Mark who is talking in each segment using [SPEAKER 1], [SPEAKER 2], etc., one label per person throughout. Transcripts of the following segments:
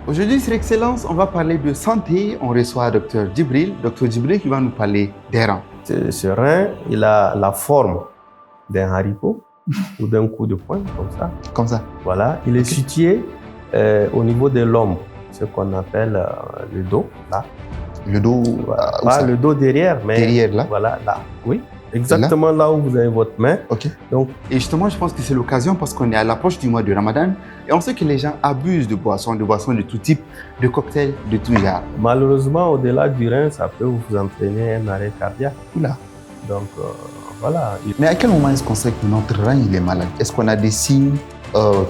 [SPEAKER 1] Aujourd'hui sur Excellence, on va parler de santé. On reçoit Dr Djibril. Dr Djibril qui va nous parler des reins.
[SPEAKER 2] Ce rein, il a la forme d'un haricot ou d'un coup de poing, comme ça.
[SPEAKER 1] Comme ça.
[SPEAKER 2] Voilà, il est situé au niveau de l'ombre, ce qu'on appelle le dos, là.
[SPEAKER 1] Le dos,
[SPEAKER 2] Pas le dos derrière, mais
[SPEAKER 1] derrière, là.
[SPEAKER 2] Voilà, là. Oui, exactement là où vous avez votre main.
[SPEAKER 1] Ok.
[SPEAKER 2] Donc,
[SPEAKER 1] et justement, je pense que c'est l'occasion parce qu'on est à l'approche du mois de Ramadan et on sait que les gens abusent de boissons de tout type, de cocktails, de tout genre.
[SPEAKER 2] Malheureusement, au-delà du rein, ça peut vous entraîner un arrêt cardiaque.
[SPEAKER 1] Oula.
[SPEAKER 2] Donc, voilà.
[SPEAKER 1] Mais à quel moment est-ce qu'on sait que notre rein il est malade? Est-ce qu'on a des signes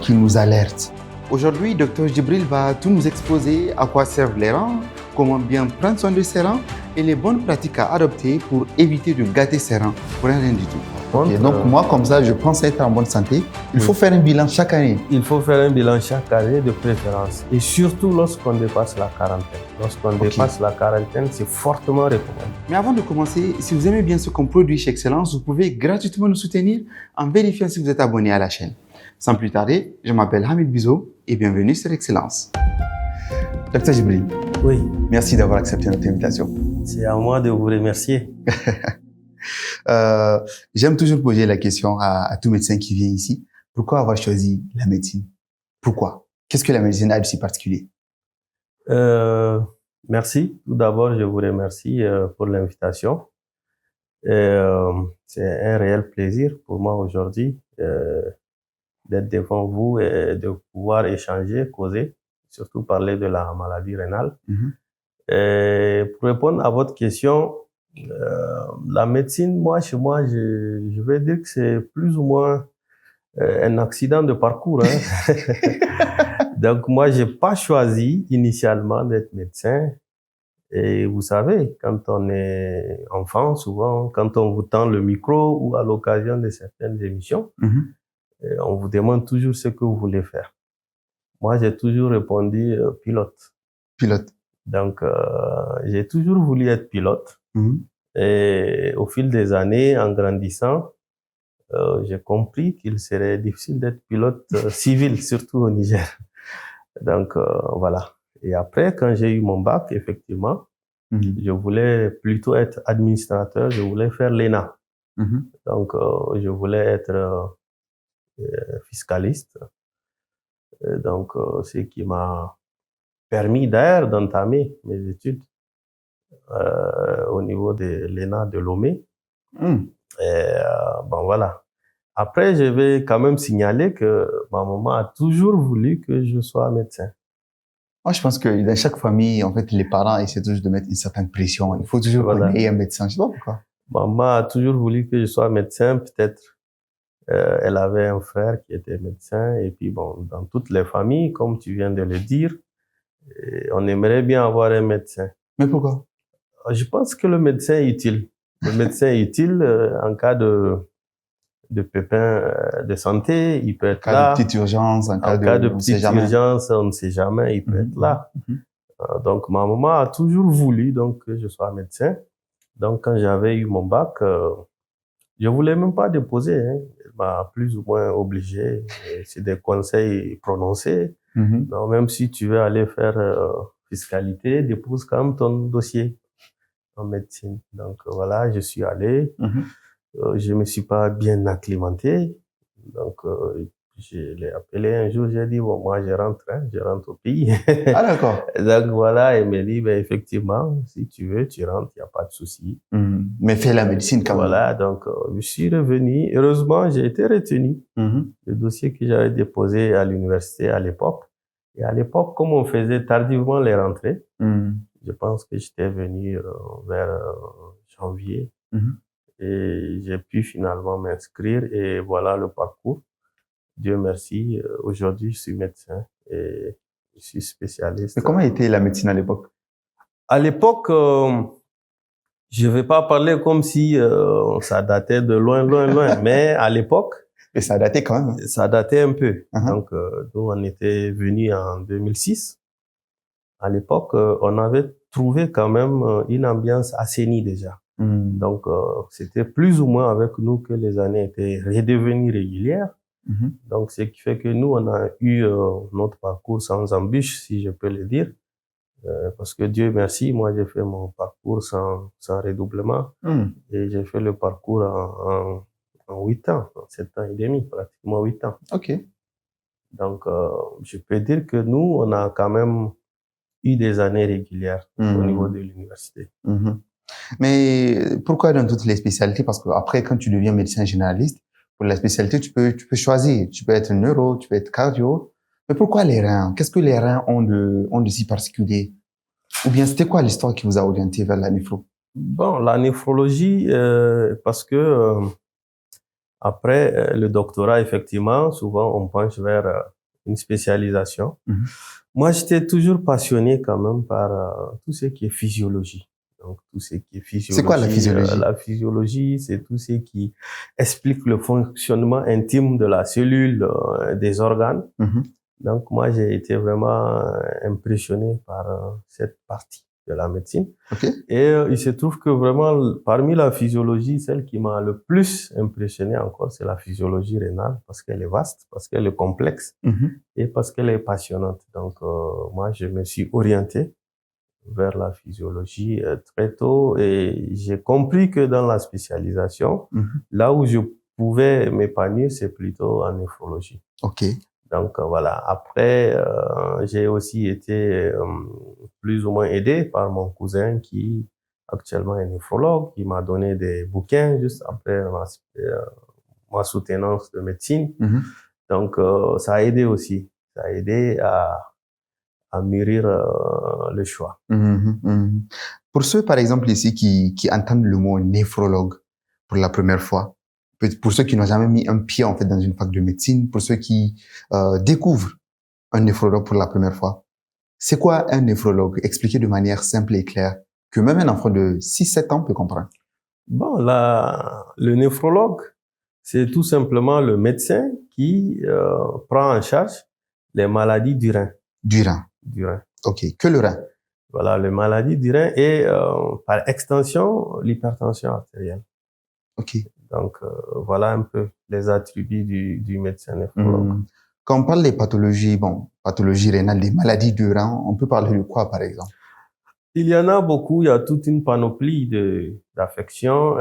[SPEAKER 1] qui nous alertent? Aujourd'hui, Dr Djibril va tout nous exposer à quoi servent les reins, comment bien prendre soin de ses reins et les bonnes pratiques à adopter pour éviter de gâter ses reins pour rien du tout. Okay, donc moi, comme ça, je pense être en bonne santé. Il faut faire un bilan chaque année.
[SPEAKER 2] Il faut faire un bilan chaque année de préférence. Et surtout lorsqu'on dépasse la quarantaine. Lorsqu'on dépasse la quarantaine, c'est fortement recommandé.
[SPEAKER 1] Mais avant de commencer, si vous aimez bien ce qu'on produit chez Excellence, vous pouvez gratuitement nous soutenir en vérifiant si vous êtes abonné à la chaîne. Sans plus tarder, je m'appelle Hamid Bizo et bienvenue sur Excellence. Dr Djibril.
[SPEAKER 2] Oui.
[SPEAKER 1] Merci d'avoir accepté notre invitation.
[SPEAKER 2] C'est à moi de vous remercier.
[SPEAKER 1] J'aime toujours poser la question à tout médecin qui vient ici. Pourquoi avoir choisi la médecine? Pourquoi? Qu'est-ce que la médecine a de si particulier?
[SPEAKER 2] Merci. Tout d'abord, je vous remercie pour l'invitation. C'est un réel plaisir pour moi aujourd'hui d'être devant vous et de pouvoir échanger, causer, surtout parler de la maladie rénale. Et pour répondre à votre question, la médecine, moi, chez moi, je vais dire que c'est plus ou moins un accident de parcours. Hein. Donc, moi, j'ai pas choisi initialement d'être médecin. Et vous savez, quand on est enfant, souvent, quand on vous tend le micro ou à l'occasion de certaines émissions, on vous demande toujours ce que vous voulez faire. Moi, j'ai toujours répondu pilote.
[SPEAKER 1] Pilote.
[SPEAKER 2] Donc, j'ai toujours voulu être pilote. Et au fil des années, en grandissant, j'ai compris qu'il serait difficile d'être pilote civil, surtout au Niger. Donc, voilà. Et après, quand j'ai eu mon bac, effectivement, je voulais plutôt être administrateur, je voulais faire l'ENA. Donc, je voulais être fiscaliste. Et donc, ce qui m'a permis d'ailleurs d'entamer mes études au niveau de l'ENA de Lomé. Et bon, voilà. Après, je vais quand même signaler que ma maman a toujours voulu que je sois médecin.
[SPEAKER 1] Moi, je pense que dans chaque famille, en fait, les parents essaient toujours de mettre une certaine pression. Il faut toujours qu'on ait un médecin. Je sais pas pourquoi.
[SPEAKER 2] Maman a toujours voulu que je sois médecin. Peut-être elle avait un frère qui était médecin. Et puis, bon, dans toutes les familles, comme tu viens de le dire, on aimerait bien avoir un médecin.
[SPEAKER 1] Mais pourquoi?
[SPEAKER 2] Je pense que le médecin est utile. Le médecin est utile en cas de pépins de santé, il peut être là.
[SPEAKER 1] En cas de petite urgence,
[SPEAKER 2] en cas de petite urgence, on ne sait jamais, il peut être là. Donc, ma maman a toujours voulu donc que je sois médecin. Donc, quand j'avais eu mon bac, je voulais même pas déposer. Hein. Elle m'a plus ou moins obligé. C'est des conseils prononcés. Donc, même si tu veux aller faire fiscalité, dépose quand même ton dossier en médecine. Donc, voilà, je suis allé. Je me suis pas bien acclimaté. Donc, je l'ai appelé un jour, j'ai dit, bon, moi, je rentre au pays.
[SPEAKER 1] Ah, d'accord.
[SPEAKER 2] Donc, voilà, elle m'a dit, ben, effectivement, si tu veux, tu rentres, il n'y a pas de souci.
[SPEAKER 1] Mais fais la médecine quand même.
[SPEAKER 2] Voilà, donc, je suis revenu. Heureusement, j'ai été retenu. Le dossier que j'avais déposé à l'université à l'époque. Et à l'époque, comme on faisait tardivement les rentrées, je pense que j'étais venu vers janvier. Et j'ai pu finalement m'inscrire et voilà le parcours. Dieu merci, aujourd'hui je suis médecin et je suis spécialiste.
[SPEAKER 1] Mais comment était la médecine à l'époque?
[SPEAKER 2] À l'époque, je vais pas parler comme si ça datait de loin, mais à l'époque...
[SPEAKER 1] Et ça datait quand même.
[SPEAKER 2] Ça datait un peu. Donc, nous, on était venus en 2006. À l'époque, on avait trouvé quand même une ambiance assainie déjà. Donc, c'était plus ou moins avec nous que les années étaient redevenues régulières. Donc, ce qui fait que nous, on a eu notre parcours sans embûche, si je peux le dire. Parce que Dieu merci, moi, j'ai fait mon parcours sans redoublement. Et j'ai fait le parcours en 8 ans, en 7 ans et demi, pratiquement 8 ans.
[SPEAKER 1] OK.
[SPEAKER 2] Donc, je peux dire que nous, on a quand même eu des années régulières au niveau de l'université.
[SPEAKER 1] Mais pourquoi dans toutes les spécialités? Parce que après, quand tu deviens médecin généraliste, pour la spécialité, tu peux choisir. Tu peux être neuro, tu peux être cardio. Mais pourquoi les reins? Qu'est-ce que les reins ont de si particulier? Ou bien c'était quoi l'histoire qui vous a orienté vers la néphro?
[SPEAKER 2] Bon, la néphrologie, parce que après le doctorat, effectivement, souvent on penche vers une spécialisation. Moi, j'étais toujours passionné quand même par tout ce qui est physiologie. Donc, tout ce qui est physiologie.
[SPEAKER 1] C'est quoi la physiologie?
[SPEAKER 2] La physiologie, c'est tout ce qui explique le fonctionnement intime de la cellule, des organes. Donc, moi, j'ai été vraiment impressionné par cette partie de la médecine.
[SPEAKER 1] Okay.
[SPEAKER 2] Et il se trouve que vraiment, parmi la physiologie, celle qui m'a le plus impressionné encore, c'est la physiologie rénale, parce qu'elle est vaste, parce qu'elle est complexe et parce qu'elle est passionnante. Donc, moi, je me suis orienté vers la physiologie très tôt et j'ai compris que dans la spécialisation, là où je pouvais m'épanouir, c'est plutôt en néphrologie.
[SPEAKER 1] OK.
[SPEAKER 2] Donc voilà. Après, j'ai aussi été plus ou moins aidé par mon cousin qui actuellement est néphrologue, qui m'a donné des bouquins juste après ma soutenance de médecine. Donc ça a aidé aussi. Ça a aidé à mûrir le choix.
[SPEAKER 1] Pour ceux, par exemple, ici qui entendent le mot néphrologue pour la première fois, pour ceux qui n'ont jamais mis un pied en fait dans une fac de médecine, pour ceux qui découvrent un néphrologue pour la première fois, c'est quoi un néphrologue? Expliquez de manière simple et claire, que même un enfant de 6-7 ans peut comprendre.
[SPEAKER 2] Bon, le néphrologue, c'est tout simplement le médecin qui prend en charge les maladies du rein.
[SPEAKER 1] Du rein.
[SPEAKER 2] Du rein.
[SPEAKER 1] OK. Que le rein.
[SPEAKER 2] Voilà, les maladies du rein et par extension, l'hypertension artérielle.
[SPEAKER 1] OK.
[SPEAKER 2] Donc, voilà un peu les attributs du médecin néphrologue.
[SPEAKER 1] Quand on parle des pathologies, pathologies rénales, des maladies du rein, on peut parler de quoi, par exemple?
[SPEAKER 2] Il y en a beaucoup. Il y a toute une panoplie d'affections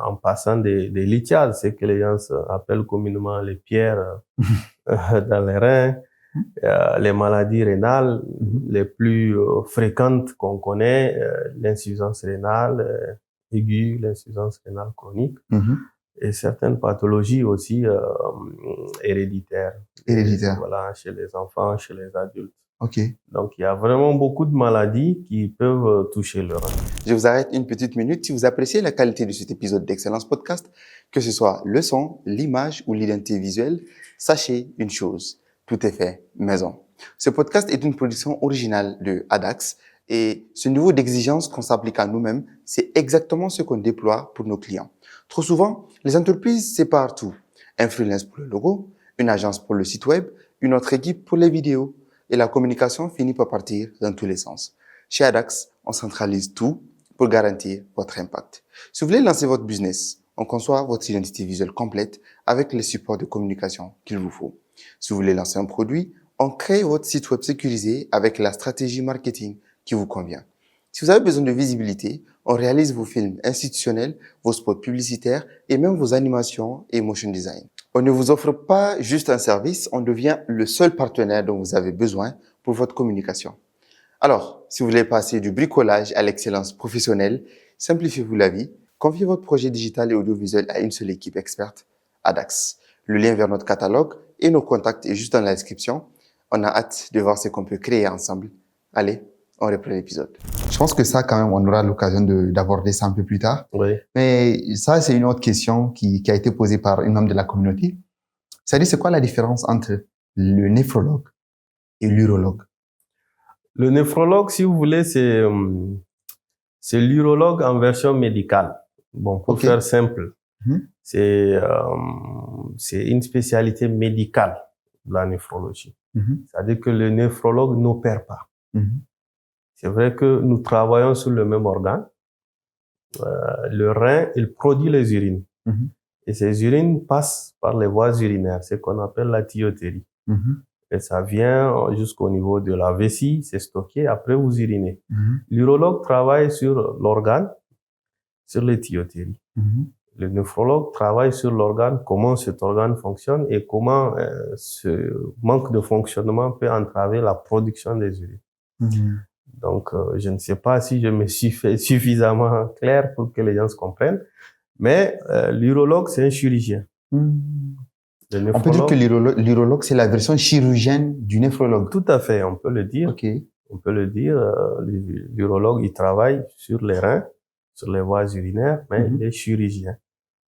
[SPEAKER 2] en passant des lithiases, c'est que les gens appellent communément les pierres dans les reins. Les maladies rénales les plus fréquentes qu'on connaît, l'insuffisance rénale aiguë, l'insuffisance rénale chronique, et certaines pathologies aussi héréditaires.
[SPEAKER 1] Héréditaires.
[SPEAKER 2] Voilà, chez les enfants, chez les adultes.
[SPEAKER 1] OK.
[SPEAKER 2] Donc, il y a vraiment beaucoup de maladies qui peuvent toucher le rein.
[SPEAKER 1] Je vous arrête une petite minute. Si vous appréciez la qualité de cet épisode d'Excellence Podcast, que ce soit le son, l'image ou l'identité visuelle, sachez une chose, tout est fait maison. Ce podcast est une production originale de Adax et ce niveau d'exigence qu'on s'applique à nous-mêmes, c'est exactement ce qu'on déploie pour nos clients. Trop souvent, les entreprises séparent tout. Un freelance pour le logo, une agence pour le site web, une autre équipe pour les vidéos. Et la communication finit par partir dans tous les sens. Chez Adax, on centralise tout pour garantir votre impact. Si vous voulez lancer votre business, on conçoit votre identité visuelle complète avec les supports de communication qu'il vous faut. Si vous voulez lancer un produit, on crée votre site web sécurisé avec la stratégie marketing qui vous convient. Si vous avez besoin de visibilité, on réalise vos films institutionnels, vos spots publicitaires et même vos animations et motion design. On ne vous offre pas juste un service, on devient le seul partenaire dont vous avez besoin pour votre communication. Alors, si vous voulez passer du bricolage à l'excellence professionnelle, simplifiez-vous la vie, confiez votre projet digital et audiovisuel à une seule équipe experte, Adax. Le lien vers notre catalogue et nos contacts est juste dans la description. On a hâte de voir ce qu'on peut créer ensemble. Allez, on reprend l'épisode. Je pense que ça, quand même, on aura l'occasion d'aborder ça un peu plus tard.
[SPEAKER 2] Oui.
[SPEAKER 1] Mais ça, c'est une autre question qui a été posée par une membre de la communauté. C'est-à-dire, c'est quoi la différence entre le néphrologue et l'urologue?
[SPEAKER 2] Le néphrologue, si vous voulez, c'est l'urologue en version médicale. Bon, pour faire simple, c'est une spécialité médicale, la néphrologie. C'est-à-dire que le néphrologue n'opère pas. C'est vrai que nous travaillons sur le même organe. Le rein, il produit les urines. Et ces urines passent par les voies urinaires, ce qu'on appelle la tuyauterie. Et ça vient jusqu'au niveau de la vessie, c'est stocké, après vous urinez. L'urologue travaille sur l'organe, sur les tuyauteries. Le néphrologue travaille sur l'organe, comment cet organe fonctionne et comment ce manque de fonctionnement peut entraver la production des urines. Donc, je ne sais pas si je me suis fait suffisamment clair pour que les gens se comprennent, mais l'urologue, c'est un chirurgien.
[SPEAKER 1] On peut dire que l'urologue, c'est la version chirurgienne du néphrologue.
[SPEAKER 2] Tout à fait, on peut le dire.
[SPEAKER 1] Okay.
[SPEAKER 2] On peut le dire. L'urologue, il travaille sur les reins, sur les voies urinaires, mais il est chirurgien.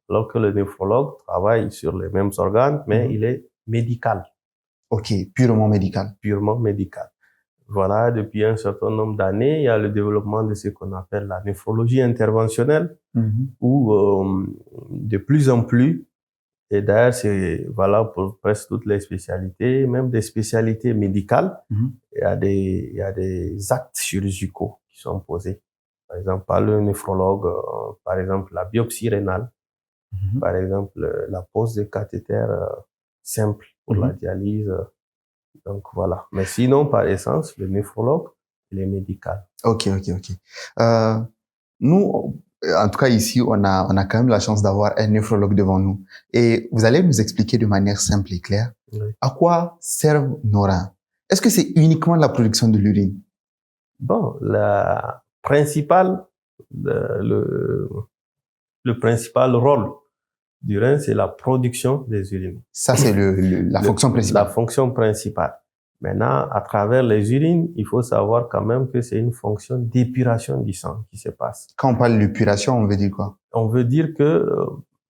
[SPEAKER 2] Alors que le néphrologue travaille sur les mêmes organes, mais il est médical.
[SPEAKER 1] Ok, purement médical.
[SPEAKER 2] Purement médical. Voilà, depuis un certain nombre d'années, il y a le développement de ce qu'on appelle la néphrologie interventionnelle, où de plus en plus, et d'ailleurs c'est valable pour presque toutes les spécialités, même des spécialités médicales, il y a des actes chirurgicaux qui sont posés. Par exemple, par le néphrologue, par exemple la biopsie rénale, par exemple la pose de cathéter simple pour la dialyse. Donc voilà. Mais sinon, par essence, le néphrologue, il est médical.
[SPEAKER 1] Ok. Nous, en tout cas ici, on a quand même la chance d'avoir un néphrologue devant nous. Et vous allez nous expliquer de manière simple et claire à quoi servent nos reins. Est-ce que c'est uniquement la production de l'urine?
[SPEAKER 2] Bon, le principal rôle du rein, c'est la production des urines.
[SPEAKER 1] Ça, c'est la fonction principale.
[SPEAKER 2] La fonction principale. Maintenant, à travers les urines, il faut savoir quand même que c'est une fonction d'épuration du sang qui se passe.
[SPEAKER 1] Quand on parle d'épuration, on veut dire quoi?
[SPEAKER 2] On veut dire que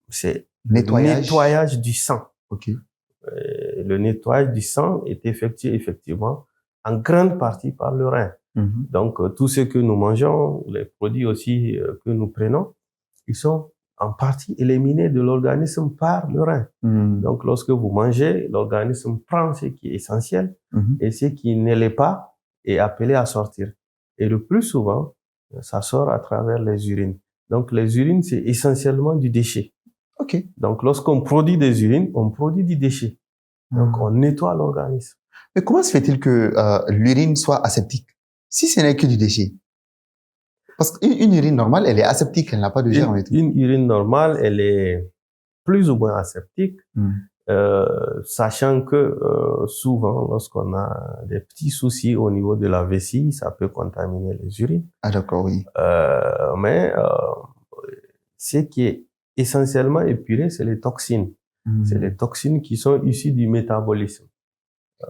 [SPEAKER 2] c'est nettoyage du sang.
[SPEAKER 1] Ok.
[SPEAKER 2] Le nettoyage du sang est effectué effectivement en grande partie par le rein. Donc, tout ce que nous mangeons, les produits aussi que nous prenons, ils sont en partie éliminés de l'organisme par le rein. Donc, lorsque vous mangez, l'organisme prend ce qui est essentiel et ce qui ne l'est pas est appelé à sortir. Et le plus souvent, ça sort à travers les urines. Donc, les urines, c'est essentiellement du déchet.
[SPEAKER 1] Ok.
[SPEAKER 2] Donc, lorsqu'on produit des urines, on produit du déchet. Donc, on nettoie l'organisme.
[SPEAKER 1] Mais comment se fait-il que l'urine soit aseptique si ce n'est que du déchet? Parce qu'une urine normale, elle est aseptique, elle n'a pas de germes et tout.
[SPEAKER 2] Une urine normale, elle est plus ou moins aseptique, sachant que souvent, lorsqu'on a des petits soucis au niveau de la vessie, ça peut contaminer les urines.
[SPEAKER 1] Ah d'accord, oui.
[SPEAKER 2] Mais ce qui est essentiellement épuré, c'est les toxines. C'est les toxines qui sont issues du métabolisme.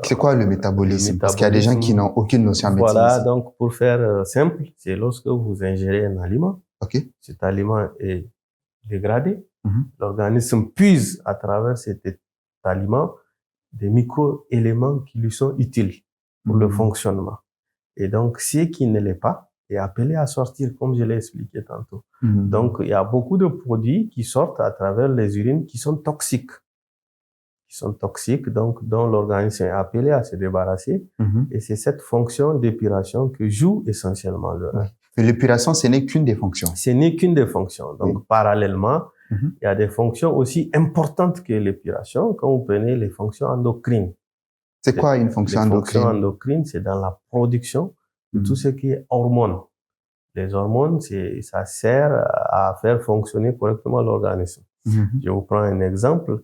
[SPEAKER 1] C'est quoi le métabolisme? Parce qu'il y a des gens qui n'ont aucune notion en médecine.
[SPEAKER 2] Voilà, donc pour faire simple, c'est lorsque vous ingérez un aliment, cet aliment est dégradé, l'organisme puise à travers cet aliment des micro-éléments qui lui sont utiles pour le fonctionnement. Et donc, ce qui ne l'est pas est appelé à sortir, comme je l'ai expliqué tantôt. Donc, il y a beaucoup de produits qui sortent à travers les urines qui sont toxiques. Donc dont l'organisme est appelé à se débarrasser. Et c'est cette fonction d'épuration que joue essentiellement le rein.
[SPEAKER 1] Mais l'épuration, ce n'est qu'une des fonctions.
[SPEAKER 2] Ce n'est qu'une des fonctions. Donc, parallèlement, il y a des fonctions aussi importantes que l'épuration quand vous prenez les fonctions endocrines.
[SPEAKER 1] C'est quoi une fonction endocrine?
[SPEAKER 2] Les fonctions endocrines, c'est dans la production de tout ce qui est hormones. Les hormones, ça sert à faire fonctionner correctement l'organisme. Je vous prends un exemple.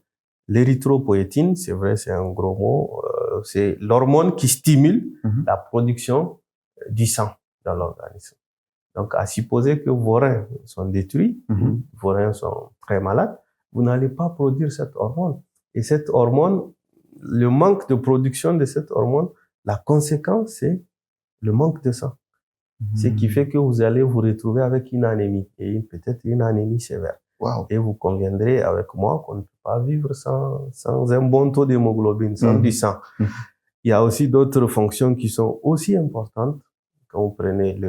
[SPEAKER 2] L'érythropoïétine, c'est vrai, c'est un gros mot, c'est l'hormone qui stimule la production du sang dans l'organisme. Donc, à supposer que vos reins sont détruits, vos reins sont très malades, vous n'allez pas produire cette hormone. Et cette hormone, le manque de production de cette hormone, la conséquence, c'est le manque de sang. Ce qui fait que vous allez vous retrouver avec une anémie, et peut-être une anémie sévère.
[SPEAKER 1] Wow.
[SPEAKER 2] Et vous conviendrez avec moi qu'on ne peut pas vivre sans un bon taux d'hémoglobine, sans du sang. Il y a aussi d'autres fonctions qui sont aussi importantes. Quand vous prenez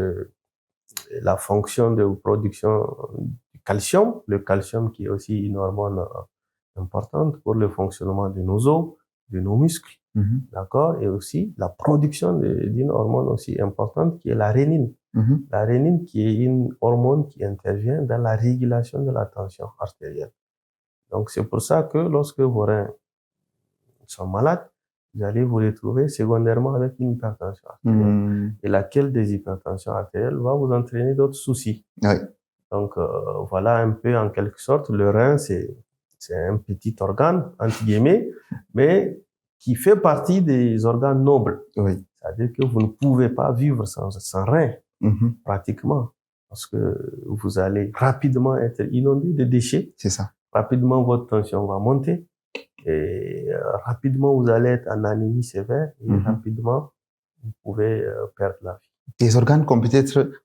[SPEAKER 2] la fonction de production du calcium, le calcium qui est aussi une hormone importante pour le fonctionnement de nos os, de nos muscles, d'accord, et aussi la production d'une hormone aussi importante qui est la rénine. La rénine qui est une hormone qui intervient dans la régulation de la tension artérielle. Donc, c'est pour ça que lorsque vos reins sont malades, vous allez vous retrouver secondairement avec une hypertension artérielle. Et laquelle des hypertensions artérielles va vous entraîner d'autres soucis.
[SPEAKER 1] Oui.
[SPEAKER 2] Donc, voilà un peu en quelque sorte, le rein, c'est un petit organe, entre guillemets, mais qui fait partie des organes nobles.
[SPEAKER 1] Oui.
[SPEAKER 2] C'est-à-dire que vous ne pouvez pas vivre sans rein, pratiquement, parce que vous allez rapidement être inondé de déchets.
[SPEAKER 1] C'est ça.
[SPEAKER 2] Rapidement, votre tension va monter. Et rapidement, vous allez être en anémie sévère et rapidement, vous pouvez perdre la vie.
[SPEAKER 1] Des organes qu'on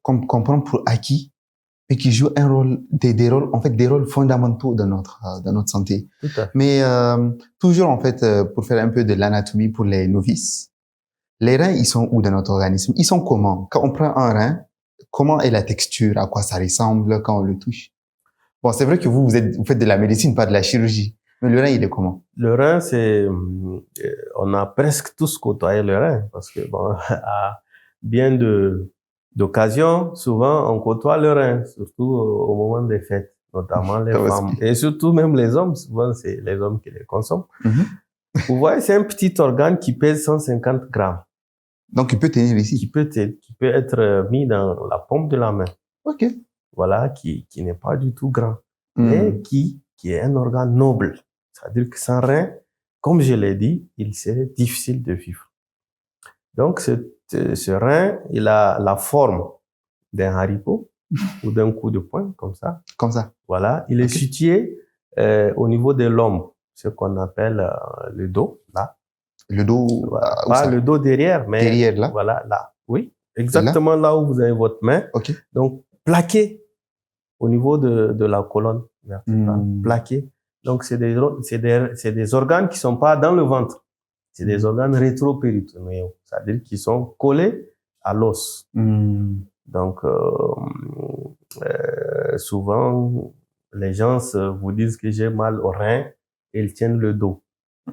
[SPEAKER 1] qu'on prend pour acquis, mais qui jouent un rôle, des rôles, en fait, des rôles fondamentaux dans notre santé.
[SPEAKER 2] Tout à fait.
[SPEAKER 1] Mais toujours, en fait, pour faire un peu de l'anatomie pour les novices, les reins, ils sont où dans notre organisme? Ils sont comment? Quand on prend un rein, comment est la texture? À quoi ça ressemble quand on le touche? Bon, c'est vrai que vous faites de la médecine, pas de la chirurgie. Mais le rein, il est comment?
[SPEAKER 2] Le rein, on a presque tous côtoyé le rein, parce que bon, à bien d'occasions, souvent, on côtoie le rein, surtout au moment des fêtes, notamment les femmes. Et surtout même les hommes, souvent, c'est les hommes qui les consomment. Vous voyez, c'est un petit organe qui pèse 150 grammes.
[SPEAKER 1] Donc, il peut tenir ici?
[SPEAKER 2] Qui peut être mis dans la paume de la main.
[SPEAKER 1] OK.
[SPEAKER 2] Voilà, qui n'est pas du tout grand, mais qui est un organe noble. C'est-à-dire que sans rein, comme je l'ai dit, il serait difficile de vivre. Donc, ce rein, il a la forme d'un haricot ou d'un coup de poing, comme ça.
[SPEAKER 1] Comme ça.
[SPEAKER 2] Voilà. Il est situé au niveau de l'ombre, ce qu'on appelle le dos, là.
[SPEAKER 1] Le dos,
[SPEAKER 2] voilà. Pas le dos derrière, mais
[SPEAKER 1] derrière, là.
[SPEAKER 2] Voilà, là. Oui, exactement là où vous avez votre main.
[SPEAKER 1] OK.
[SPEAKER 2] Donc, plaqué au niveau de la colonne vertébrale, plaqué. Donc, c'est des organes qui sont pas dans le ventre. C'est des organes rétropéritonéaux. C'est-à-dire qu'ils sont collés à l'os. Donc, souvent, les gens vous disent que j'ai mal au rein et ils tiennent le dos.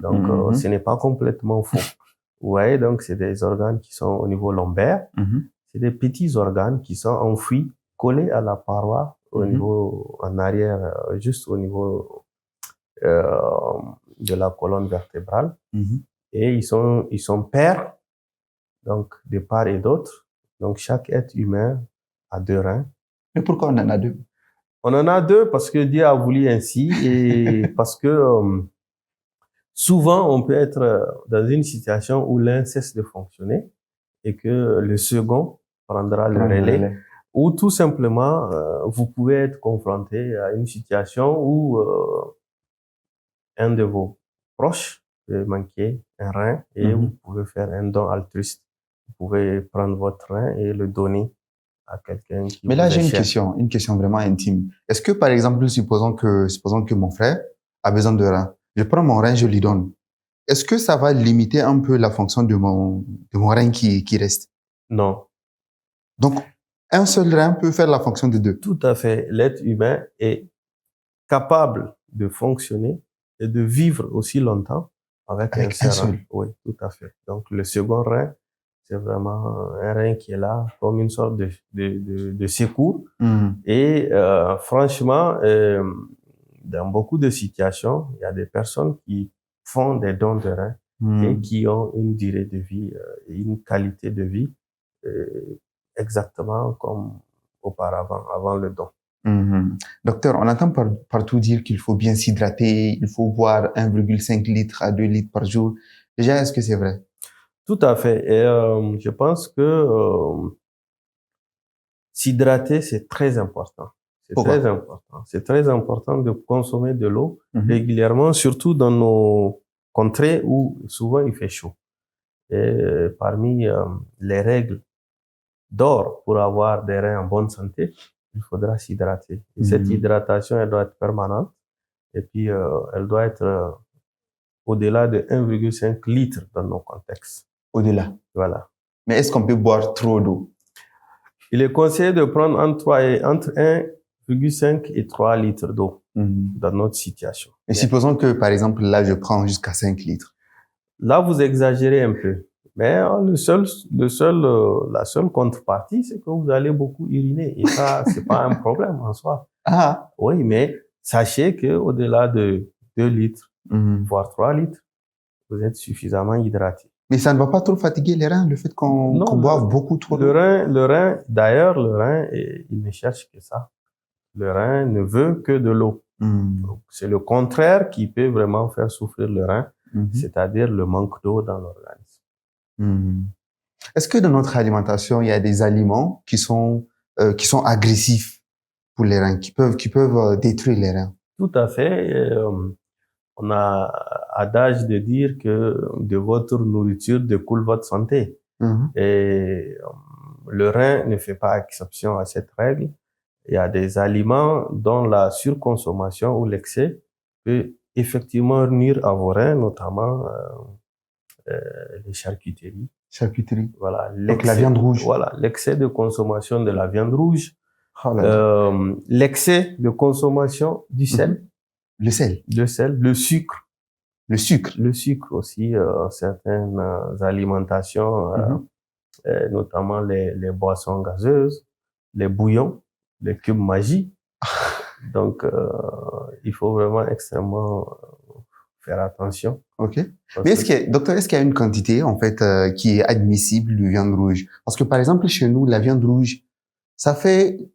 [SPEAKER 2] Donc, ce n'est pas complètement faux. Vous voyez, donc, c'est des organes qui sont au niveau lombaire. C'est des petits organes qui sont enfouis, collés à la paroi au niveau, en arrière, juste au niveau de la colonne vertébrale. Et ils sont pairs, donc de part et d'autre. Donc, chaque être humain a 2 reins.
[SPEAKER 1] Mais pourquoi on en a 2?
[SPEAKER 2] On en a 2 parce que Dieu a voulu ainsi et parce que souvent, on peut être dans une situation où l'un cesse de fonctionner et que le second prendra le relais. Ou tout simplement, vous pouvez être confronté à une situation où un de vos proches peut manquer un rein et vous pouvez faire un don altruiste. Vous pouvez prendre votre rein et le donner à quelqu'un qui
[SPEAKER 1] Mais là, j'ai une question vraiment intime. Est-ce que, par exemple, supposons que mon frère a besoin de rein, je prends mon rein, je lui donne. Est-ce que ça va limiter un peu la fonction de mon rein qui reste?
[SPEAKER 2] Non.
[SPEAKER 1] Donc, un seul rein peut faire la fonction de 2.
[SPEAKER 2] Tout à fait. L'être humain est capable de fonctionner et de vivre aussi longtemps avec un seul. Oui, tout à fait. Donc, le second rein, c'est vraiment un rein qui est là comme une sorte de secours. Et franchement, dans beaucoup de situations, il y a des personnes qui font des dons de reins et qui ont une durée de vie et une qualité de vie exactement comme auparavant, avant le don.
[SPEAKER 1] Docteur, on entend partout dire qu'il faut bien s'hydrater, il faut boire 1,5 litre à 2 litres par jour. Déjà, est-ce que c'est vrai?
[SPEAKER 2] Tout à fait. Et je pense que s'hydrater, c'est très important. C'est très important. C'est très important de consommer de l'eau régulièrement, surtout dans nos contrées où souvent il fait chaud. Et parmi les règles d'or pour avoir des reins en bonne santé, il faudra s'hydrater. Et cette hydratation, elle doit être permanente. Et puis, elle doit être au-delà de 1,5 litre dans nos contextes.
[SPEAKER 1] Au-delà.
[SPEAKER 2] Voilà.
[SPEAKER 1] Mais est-ce qu'on peut boire trop d'eau?
[SPEAKER 2] Il est conseillé de prendre entre 1,5 et 3 litres d'eau dans notre situation.
[SPEAKER 1] Et supposons que, par exemple, là, je prends jusqu'à 5 litres.
[SPEAKER 2] Là, vous exagérez un peu. Mais la seule contrepartie, c'est que vous allez beaucoup uriner. Et ça, c'est pas un problème en soi.
[SPEAKER 1] Ah.
[SPEAKER 2] Oui, mais sachez que au-delà de 2 litres, voire 3 litres, vous êtes suffisamment hydraté.
[SPEAKER 1] Mais ça ne va pas trop fatiguer les reins, le fait qu'on boive beaucoup trop d'eau?
[SPEAKER 2] D'ailleurs, le rein, il ne cherche que ça. Le rein ne veut que de l'eau. Donc, c'est le contraire qui peut vraiment faire souffrir le rein, c'est-à-dire le manque d'eau dans l'organisme.
[SPEAKER 1] Est-ce que dans notre alimentation, il y a des aliments qui sont agressifs pour les reins, qui peuvent détruire les reins?
[SPEAKER 2] Tout à fait. On a adage de dire que de votre nourriture découle votre santé. Et le rein ne fait pas exception à cette règle. Il y a des aliments dont la surconsommation ou l'excès peut effectivement nuire à vos reins, notamment les charcuteries.
[SPEAKER 1] Charcuterie.
[SPEAKER 2] Voilà.
[SPEAKER 1] Donc la viande rouge.
[SPEAKER 2] Voilà. L'excès de consommation de la viande rouge. L'excès de consommation du sel.
[SPEAKER 1] Le sel.
[SPEAKER 2] Le sel, le sucre.
[SPEAKER 1] Le sucre.
[SPEAKER 2] Le sucre aussi, certaines alimentations, notamment les boissons gazeuses, les bouillons, les cubes magie. Donc, il faut vraiment extrêmement faire attention.
[SPEAKER 1] Ok. Mais docteur, est-ce qu'il y a une quantité, en fait, qui est admissible de viande rouge? Parce que, par exemple, chez nous, la viande rouge, en fait,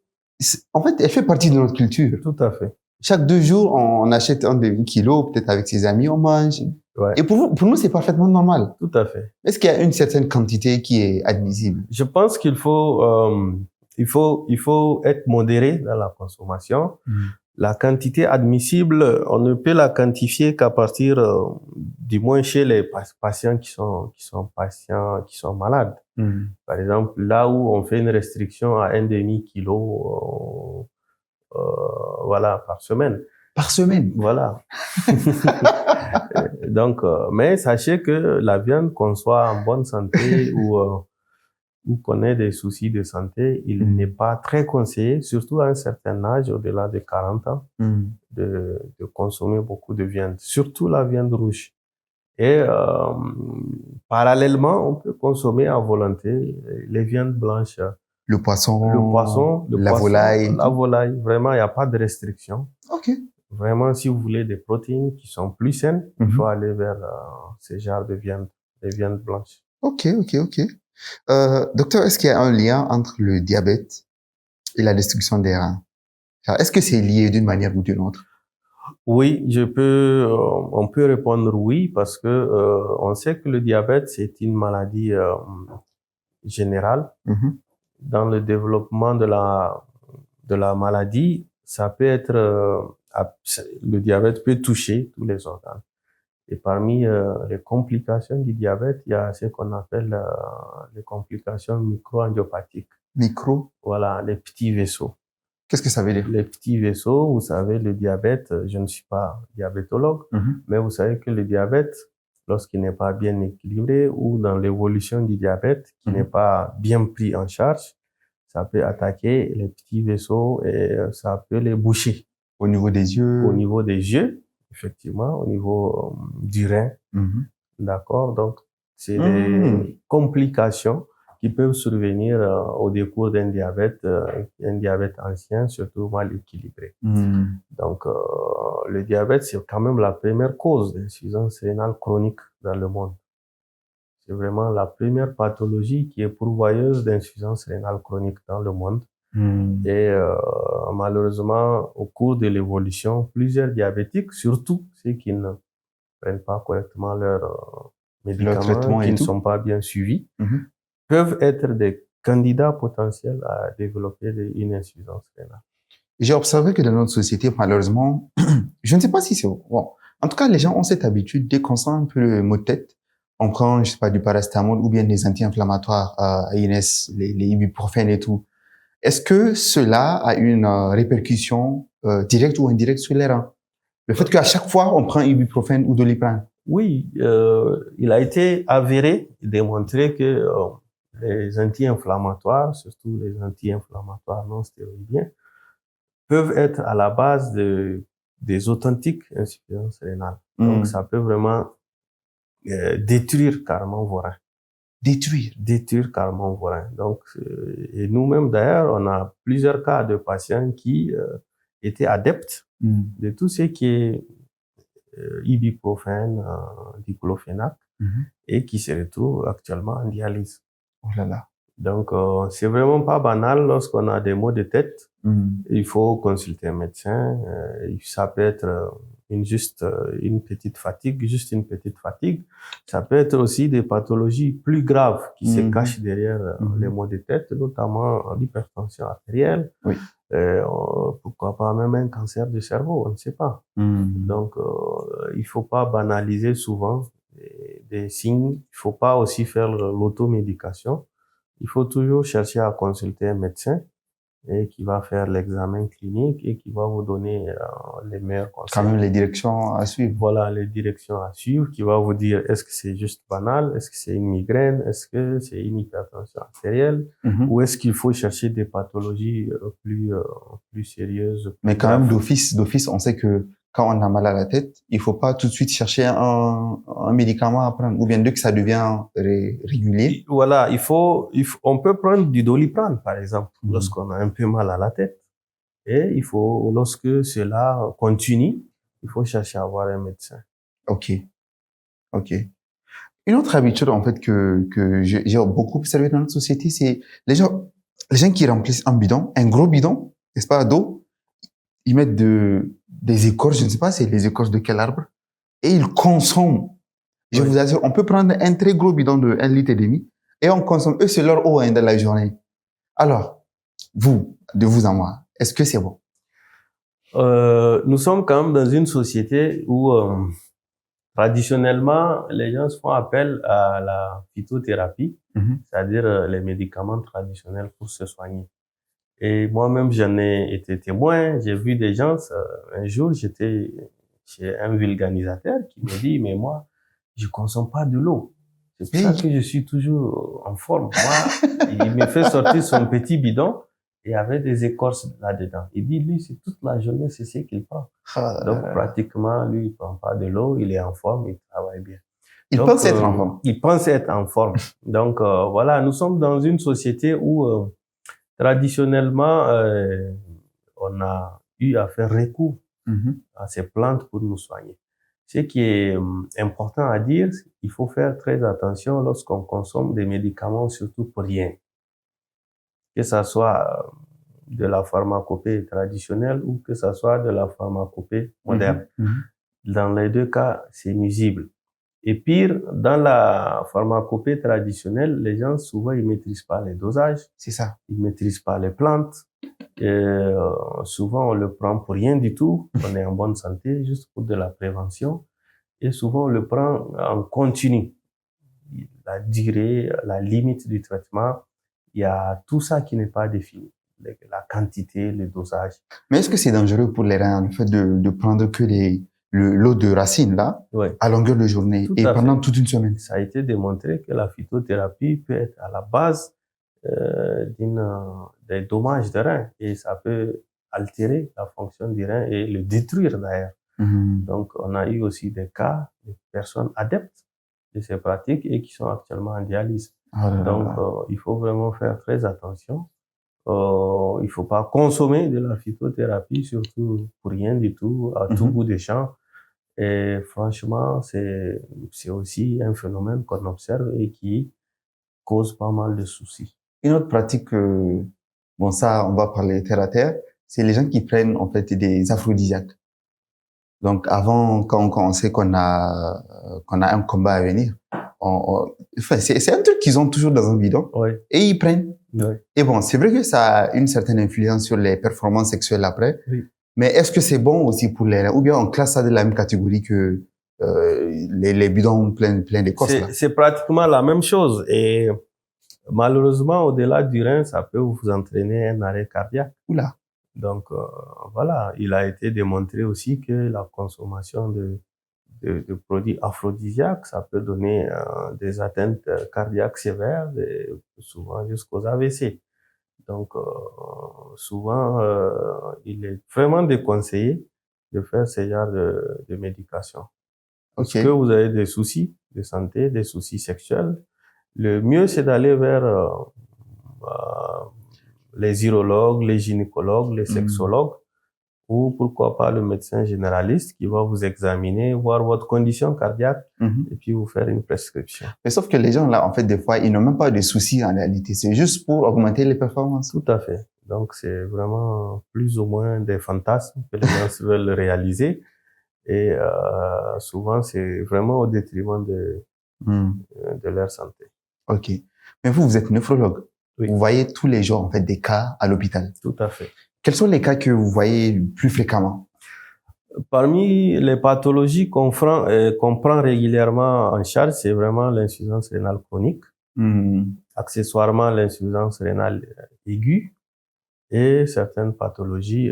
[SPEAKER 1] elle fait partie de notre culture.
[SPEAKER 2] Tout à fait.
[SPEAKER 1] Chaque 2 jours, on achète un demi-kilo, peut-être avec ses amis, on mange.
[SPEAKER 2] Ouais.
[SPEAKER 1] Et pour nous, c'est parfaitement normal.
[SPEAKER 2] Tout à fait.
[SPEAKER 1] Est-ce qu'il y a une certaine quantité qui est admissible?
[SPEAKER 2] Je pense qu'il faut être modéré dans la consommation. La quantité admissible, on ne peut la quantifier qu'à partir, du moins chez les patients qui sont malades. Par exemple, là où on fait une restriction à 1 demi-kilo, voilà, par semaine.
[SPEAKER 1] Par semaine?
[SPEAKER 2] Voilà. Donc, mais sachez que la viande, qu'on soit en bonne santé ou qu'on ait des soucis de santé, il n'est pas très conseillé, surtout à un certain âge, au-delà de 40 ans, de consommer beaucoup de viande, surtout la viande rouge. Et parallèlement, on peut consommer à volonté les viandes blanches.
[SPEAKER 1] Le poisson, la volaille.
[SPEAKER 2] La volaille, vraiment, il n'y a pas de restriction.
[SPEAKER 1] Ok.
[SPEAKER 2] Vraiment, si vous voulez des protéines qui sont plus saines, il faut aller vers ces genres de viande, les viandes blanches.
[SPEAKER 1] Ok. Docteur, est-ce qu'il y a un lien entre le diabète et la destruction des reins? Est-ce que c'est lié d'une manière ou d'une autre?
[SPEAKER 2] Oui, on peut répondre oui, parce que on sait que le diabète, c'est une maladie générale. Dans le développement de la maladie, ça peut être le diabète peut toucher tous les organes. Et parmi les complications du diabète, il y a ce qu'on appelle les complications micro-angiopathiques. Voilà, les petits vaisseaux.
[SPEAKER 1] Qu'est-ce que ça veut dire?
[SPEAKER 2] Les petits vaisseaux, vous savez, le diabète, je ne suis pas diabétologue, mais vous savez que le diabète, lorsqu'il n'est pas bien équilibré ou dans l'évolution du diabète, qui n'est pas bien pris en charge, ça peut attaquer les petits vaisseaux et ça peut les boucher.
[SPEAKER 1] Au niveau des yeux?
[SPEAKER 2] Au niveau des yeux, effectivement, au niveau du rein. D'accord? Donc, c'est des complications qui peuvent survenir au décours d'un diabète ancien, surtout mal équilibré. Donc, le diabète, c'est quand même la première cause d'insuffisance rénale chronique dans le monde. C'est vraiment la première pathologie qui est pourvoyeuse d'insuffisance rénale chronique dans le monde. Et malheureusement, au cours de l'évolution, plusieurs diabétiques, surtout ceux qui ne prennent pas correctement leurs médicaments, qui ne sont pas bien suivis, peuvent être des candidats potentiels à développer une insuffisance rénale.
[SPEAKER 1] J'ai observé que dans notre société, malheureusement, je ne sais pas si c'est bon. En tout cas, les gens ont cette habitude, dès qu'on sent un peu le maux de tête, on prend, je sais pas, du paracétamol ou bien des anti-inflammatoires, INS, les ibuprofènes et tout. Est-ce que cela a une répercussion directe ou indirecte sur les reins? Le fait qu'à chaque fois, on prend ibuprofène ou doliprane?
[SPEAKER 2] Oui, il a été avéré, démontré que les anti-inflammatoires, surtout les anti-inflammatoires non stéroïdiens, peuvent être à la base des authentiques insuffisances rénales. Donc, ça peut vraiment détruire carrément vos reins. Détruire carrément vos reins. Donc, et nous-mêmes, d'ailleurs, on a plusieurs cas de patients qui étaient adeptes de tout ce qui est ibuprofène, diclofenac, et qui se retrouve actuellement en dialyse.
[SPEAKER 1] Oh là là.
[SPEAKER 2] Donc, c'est vraiment pas banal lorsqu'on a des maux de tête. Il faut consulter un médecin. Ça peut être une petite fatigue, juste une petite fatigue. Ça peut être aussi des pathologies plus graves qui se cachent derrière les maux de tête, notamment l'hypertension artérielle.
[SPEAKER 1] Oui.
[SPEAKER 2] Pourquoi pas même un cancer du cerveau, on ne sait pas. Donc, il faut pas banaliser souvent des signes. Il faut pas aussi faire l'automédication. Il faut toujours chercher à consulter un médecin et qui va faire l'examen clinique et qui va vous donner les meilleurs conseils.
[SPEAKER 1] Quand même les directions à suivre.
[SPEAKER 2] Voilà, les directions à suivre, qui va vous dire est-ce que c'est juste banal, est-ce que c'est une migraine, est-ce que c'est une hypertension artérielle, ou est-ce qu'il faut chercher des pathologies plus sérieuses.
[SPEAKER 1] Mais quand même, d'office, on sait que quand on a mal à la tête, il faut pas tout de suite chercher un médicament à prendre, ou bien dès que ça devient régulier.
[SPEAKER 2] Voilà, on peut prendre du Doliprane, par exemple, lorsqu'on a un peu mal à la tête. Et lorsque cela continue, il faut chercher à voir un médecin.
[SPEAKER 1] Ok. Une autre habitude, en fait, que j'ai beaucoup observé dans notre société, c'est les gens qui remplissent un gros bidon, n'est-ce pas, d'eau, ils mettent des écorces, je ne sais pas, c'est les écorces de quel arbre, et ils consomment. Je vous assure, on peut prendre un très gros bidon de 1,5 litre et on consomme. Eux, c'est leur eau dans la journée. Alors, de vous à moi, est-ce que c'est bon?
[SPEAKER 2] Nous sommes quand même dans une société où traditionnellement les gens font appel à la phytothérapie, c'est-à-dire les médicaments traditionnels pour se soigner. Et moi-même, j'en ai été témoin. J'ai vu des gens. Un jour, j'étais chez un vulganisateur qui me dit, mais moi, je consomme pas de l'eau. C'est pour ça que je suis toujours en forme. Moi, il me fait sortir son petit bidon et avait des écorces là-dedans. Il dit, lui, c'est toute la journée, c'est ce qu'il prend. Donc, pratiquement, lui, il prend pas de l'eau, il est en forme, il travaille bien.
[SPEAKER 1] Il pense être en forme.
[SPEAKER 2] Il pense être en forme. Donc, voilà, nous sommes dans une société où, traditionnellement, on a eu à faire recours à ces plantes pour nous soigner. Ce qui est important à dire, il faut faire très attention lorsqu'on consomme des médicaments, surtout pour rien. Que ça soit de la pharmacopée traditionnelle ou que ça soit de la pharmacopée moderne. Dans les deux cas, c'est nuisible. Et pire, dans la pharmacopée traditionnelle, les gens, souvent, ils maîtrisent pas les dosages.
[SPEAKER 1] C'est ça.
[SPEAKER 2] Ils maîtrisent pas les plantes. Et, souvent, on le prend pour rien du tout. On est en bonne santé, juste pour de la prévention. Et souvent, on le prend en continu. La durée, la limite du traitement, il y a tout ça qui n'est pas défini. La quantité, le dosage.
[SPEAKER 1] Mais est-ce que c'est dangereux pour les reins, le fait de prendre que l'eau de racine, là, à longueur de journée et pendant toute une semaine?
[SPEAKER 2] Ça a été démontré que la phytothérapie peut être à la base des dommages de rein et ça peut altérer la fonction du rein et le détruire d'ailleurs. Donc, on a eu aussi des cas de personnes adeptes de ces pratiques et qui sont actuellement en dialyse. Donc, il faut vraiment faire très attention. Il faut pas consommer de la phytothérapie, surtout pour rien du tout, à tout bout des champs. Et franchement, c'est aussi un phénomène qu'on observe et qui cause pas mal de soucis.
[SPEAKER 1] Une autre pratique, bon ça, on va parler terre à terre, c'est les gens qui prennent en fait des aphrodisiaques. Donc avant, quand on sait qu'on a un combat à venir, enfin c'est un truc qu'ils ont toujours dans un bidon et ils prennent. Et bon, c'est vrai que ça a une certaine influence sur les performances sexuelles après. Mais est-ce que c'est bon aussi pour les reins, ou bien on classe ça de la même catégorie que les bidons pleins d'écorce?
[SPEAKER 2] C'est pratiquement la même chose et malheureusement au-delà du rein, ça peut vous entraîner un arrêt cardiaque.
[SPEAKER 1] Oula.
[SPEAKER 2] Donc voilà, il a été démontré aussi que la consommation de produits aphrodisiaques, ça peut donner des atteintes cardiaques sévères, souvent jusqu'aux AVC. Donc souvent, il est vraiment déconseillé de faire ce genre de médication. Parce que vous avez des soucis de santé, des soucis sexuels, le mieux c'est d'aller vers les urologues, les gynécologues, les sexologues, ou pourquoi pas le médecin généraliste qui va vous examiner, voir votre condition cardiaque et puis vous faire une prescription.
[SPEAKER 1] Mais sauf que les gens là, en fait, des fois, ils n'ont même pas de soucis en réalité. C'est juste pour augmenter les performances.
[SPEAKER 2] Tout à fait. Donc, c'est vraiment plus ou moins des fantasmes que les gens veulent réaliser. Et souvent, c'est vraiment au détriment de leur santé.
[SPEAKER 1] Ok. Mais vous êtes néphrologue.
[SPEAKER 2] Oui.
[SPEAKER 1] Vous voyez tous les jours, en fait, des cas à l'hôpital.
[SPEAKER 2] Tout à fait.
[SPEAKER 1] Quels sont les cas que vous voyez plus fréquemment?
[SPEAKER 2] Parmi les pathologies qu'on prend régulièrement en charge, c'est vraiment l'insuffisance rénale chronique, accessoirement l'insuffisance rénale aiguë et certaines pathologies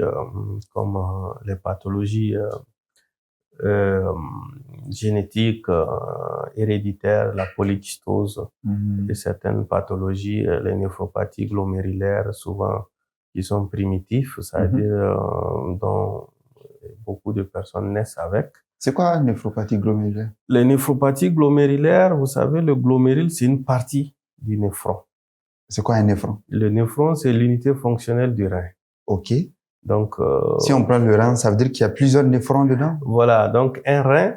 [SPEAKER 2] comme les pathologies génétiques, héréditaires, la polykystose et certaines pathologies, les néphropathies glomérulaires, souvent qui sont primitifs, c'est-à-dire dont beaucoup de personnes naissent avec.
[SPEAKER 1] C'est quoi une néphropathie glomérulaire?
[SPEAKER 2] Les néphropathies glomérulaires, vous savez, le glomérule, c'est une partie du néphron.
[SPEAKER 1] C'est quoi un néphron?
[SPEAKER 2] Le néphron, c'est l'unité fonctionnelle du rein.
[SPEAKER 1] Ok.
[SPEAKER 2] Donc,
[SPEAKER 1] si on prend le rein, ça veut dire qu'il y a plusieurs néphrons dedans?
[SPEAKER 2] Voilà. Donc, un rein,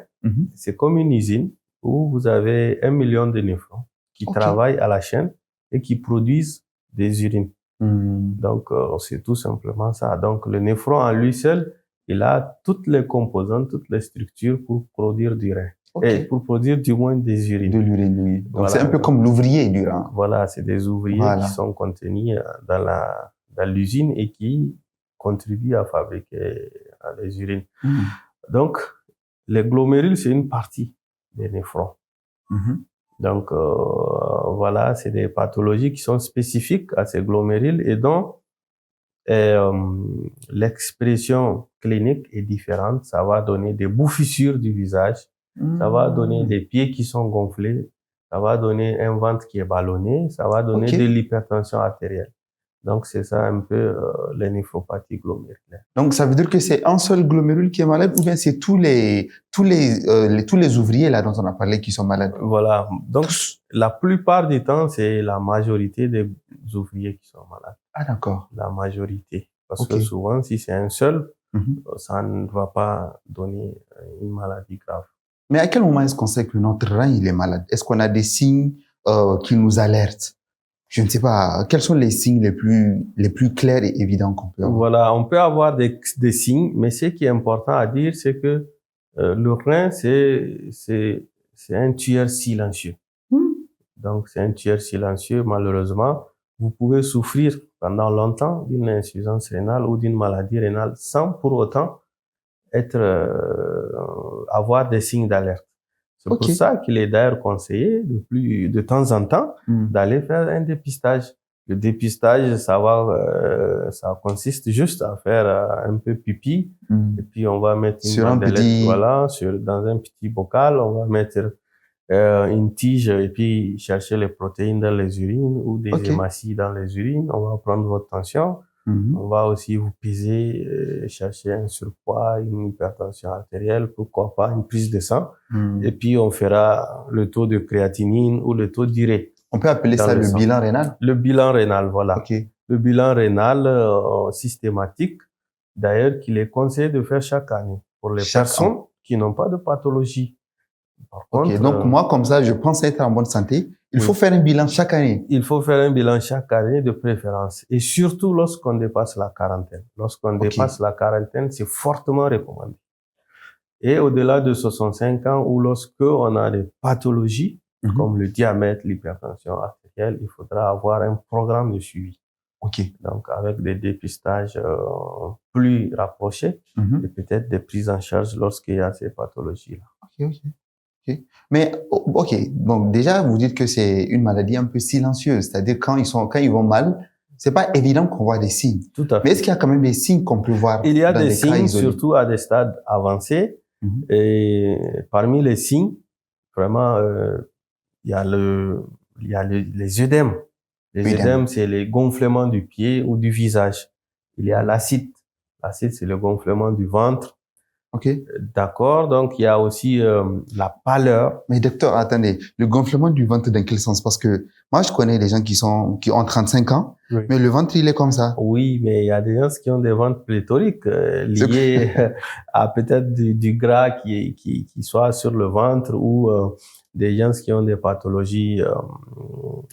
[SPEAKER 2] c'est comme une usine où vous avez 1 million de néphrons qui travaillent à la chaîne et qui produisent des urines. Donc, c'est tout simplement ça. Donc, le néphron en lui seul, il a toutes les composantes, toutes les structures pour produire du rein. Et pour produire du moins des urines.
[SPEAKER 1] De l'urine, oui. Donc,
[SPEAKER 2] voilà.
[SPEAKER 1] C'est un peu comme l'ouvrier du rein.
[SPEAKER 2] Voilà, c'est des ouvriers qui sont contenus dans l'usine et qui contribuent à fabriquer les urines. Donc, les glomérules, c'est une partie des néphrons. Donc, voilà, c'est des pathologies qui sont spécifiques à ces glomérules et dont l'expression clinique est différente. Ça va donner des bouffissures du visage, ça va donner des pieds qui sont gonflés, ça va donner un ventre qui est ballonné, ça va donner de l'hypertension artérielle. Donc, c'est ça un peu les néphropathies glomérulaires.
[SPEAKER 1] Donc, ça veut dire que c'est un seul glomérule qui est malade ou bien c'est tous les ouvriers là dont on a parlé qui sont malades?
[SPEAKER 2] Voilà. Donc, la plupart du temps, c'est la majorité des ouvriers qui sont malades.
[SPEAKER 1] Ah, d'accord.
[SPEAKER 2] La majorité. Parce que souvent, si c'est un seul, ça ne va pas donner une maladie grave.
[SPEAKER 1] Mais à quel moment est-ce qu'on sait que notre rein, il est malade? Est-ce qu'on a des signes qui nous alertent? Je ne sais pas. Quels sont les signes les plus clairs et évidents qu'on peut avoir?
[SPEAKER 2] Voilà, on peut avoir des signes, mais ce qui est important à dire, c'est que le rein, c'est un tueur silencieux. Donc, c'est un tueur silencieux, malheureusement. Vous pouvez souffrir pendant longtemps d'une insuffisance rénale ou d'une maladie rénale sans pour autant avoir des signes d'alerte. C'est pour ça qu'il est d'ailleurs conseillé de temps en temps d'aller faire un dépistage. Le dépistage, ça consiste juste à faire un peu pipi et puis on va mettre une bandelette, voilà, dans un petit bocal, on va mettre une tige et puis chercher les protéines dans les urines ou des hématies dans les urines. On va prendre votre tension. On va aussi vous peser, chercher un surpoids, une hypertension artérielle, pourquoi pas une prise de sang. Et puis, on fera le taux de créatinine ou le taux d'urée.
[SPEAKER 1] On peut appeler ça le bilan rénal?
[SPEAKER 2] Le bilan rénal, voilà. Le bilan rénal systématique, d'ailleurs, qu'il est conseillé de faire chaque année pour les personnes qui n'ont pas de pathologie. Par contre,
[SPEAKER 1] donc moi, comme ça, je pense être en bonne santé. Il faut faire un bilan chaque année.
[SPEAKER 2] Il faut faire un bilan chaque année de préférence. Et surtout lorsqu'on dépasse la quarantaine. Lorsqu'on dépasse la quarantaine, c'est fortement recommandé. Et au-delà de 65 ans ou lorsque on a des pathologies comme le diabète, l'hypertension artérielle, il faudra avoir un programme de suivi. Donc avec des dépistages plus rapprochés et peut-être des prises en charge lorsqu'il y a ces pathologies-là.
[SPEAKER 1] Mais donc déjà vous dites que c'est une maladie un peu silencieuse, c'est-à-dire quand ils vont mal, c'est pas évident qu'on voit des signes.
[SPEAKER 2] Tout à fait.
[SPEAKER 1] Mais est-ce qu'il y a quand même des signes qu'on peut voir?
[SPEAKER 2] Il y a des signes, surtout à des stades avancés. Et parmi les signes, vraiment, il y a les œdèmes. Les œdèmes, c'est les gonflements du pied ou du visage. Il y a l'acide. L'acide, c'est le gonflement du ventre.
[SPEAKER 1] OK.
[SPEAKER 2] D'accord. Donc, il y a aussi la pâleur.
[SPEAKER 1] Mais docteur, attendez, le gonflement du ventre dans quel sens? Parce que moi, je connais des gens qui ont 35 ans,
[SPEAKER 2] Oui.
[SPEAKER 1] mais le ventre, il est comme ça.
[SPEAKER 2] Oui, mais il y a des gens qui ont des ventres pléthoriques liés à peut-être du gras qui soit sur le ventre ou des gens qui ont des pathologies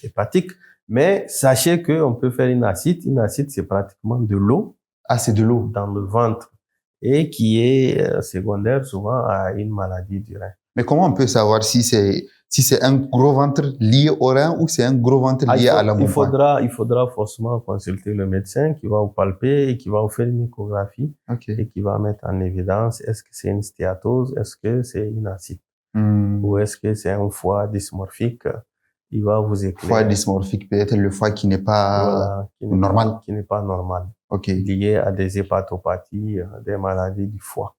[SPEAKER 2] hépatiques. Mais sachez qu'on peut faire une acide. Une acide, c'est pratiquement de l'eau.
[SPEAKER 1] Ah, c'est de l'eau.
[SPEAKER 2] Dans le ventre. Et qui est secondaire souvent à une maladie du rein.
[SPEAKER 1] Mais comment on peut savoir si c'est un gros ventre lié au rein ou c'est un gros ventre lié à l'embonpoint?
[SPEAKER 2] Il faudra forcément consulter le médecin qui va vous palper et qui va vous faire une échographie.
[SPEAKER 1] Okay.
[SPEAKER 2] Et qui va mettre en évidence est-ce que c'est une stéatose, est-ce que c'est une acide ou est-ce que c'est un foie dysmorphique. Il va vous éclairer.
[SPEAKER 1] Foie dysmorphique, peut-être le foie qui n'est pas normal.
[SPEAKER 2] Qui n'est pas normal.
[SPEAKER 1] Okay.
[SPEAKER 2] Lié à des hépatopathies, des maladies du foie.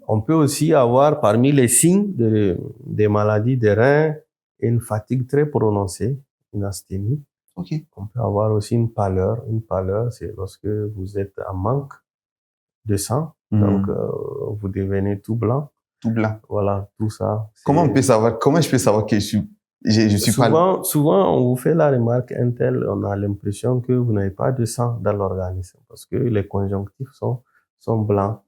[SPEAKER 2] On peut aussi avoir parmi les signes des maladies des reins une fatigue très prononcée, une asthénie.
[SPEAKER 1] Okay.
[SPEAKER 2] On peut avoir aussi une pâleur. Une pâleur, c'est lorsque vous êtes en manque de sang, donc vous devenez tout blanc.
[SPEAKER 1] Tout blanc.
[SPEAKER 2] Voilà, tout ça.
[SPEAKER 1] Comment je peux savoir que je suis pâle?
[SPEAKER 2] Souvent, on vous fait la remarque, un tel, on a l'impression que vous n'avez pas de sang dans l'organisme parce que les conjonctifs sont blancs.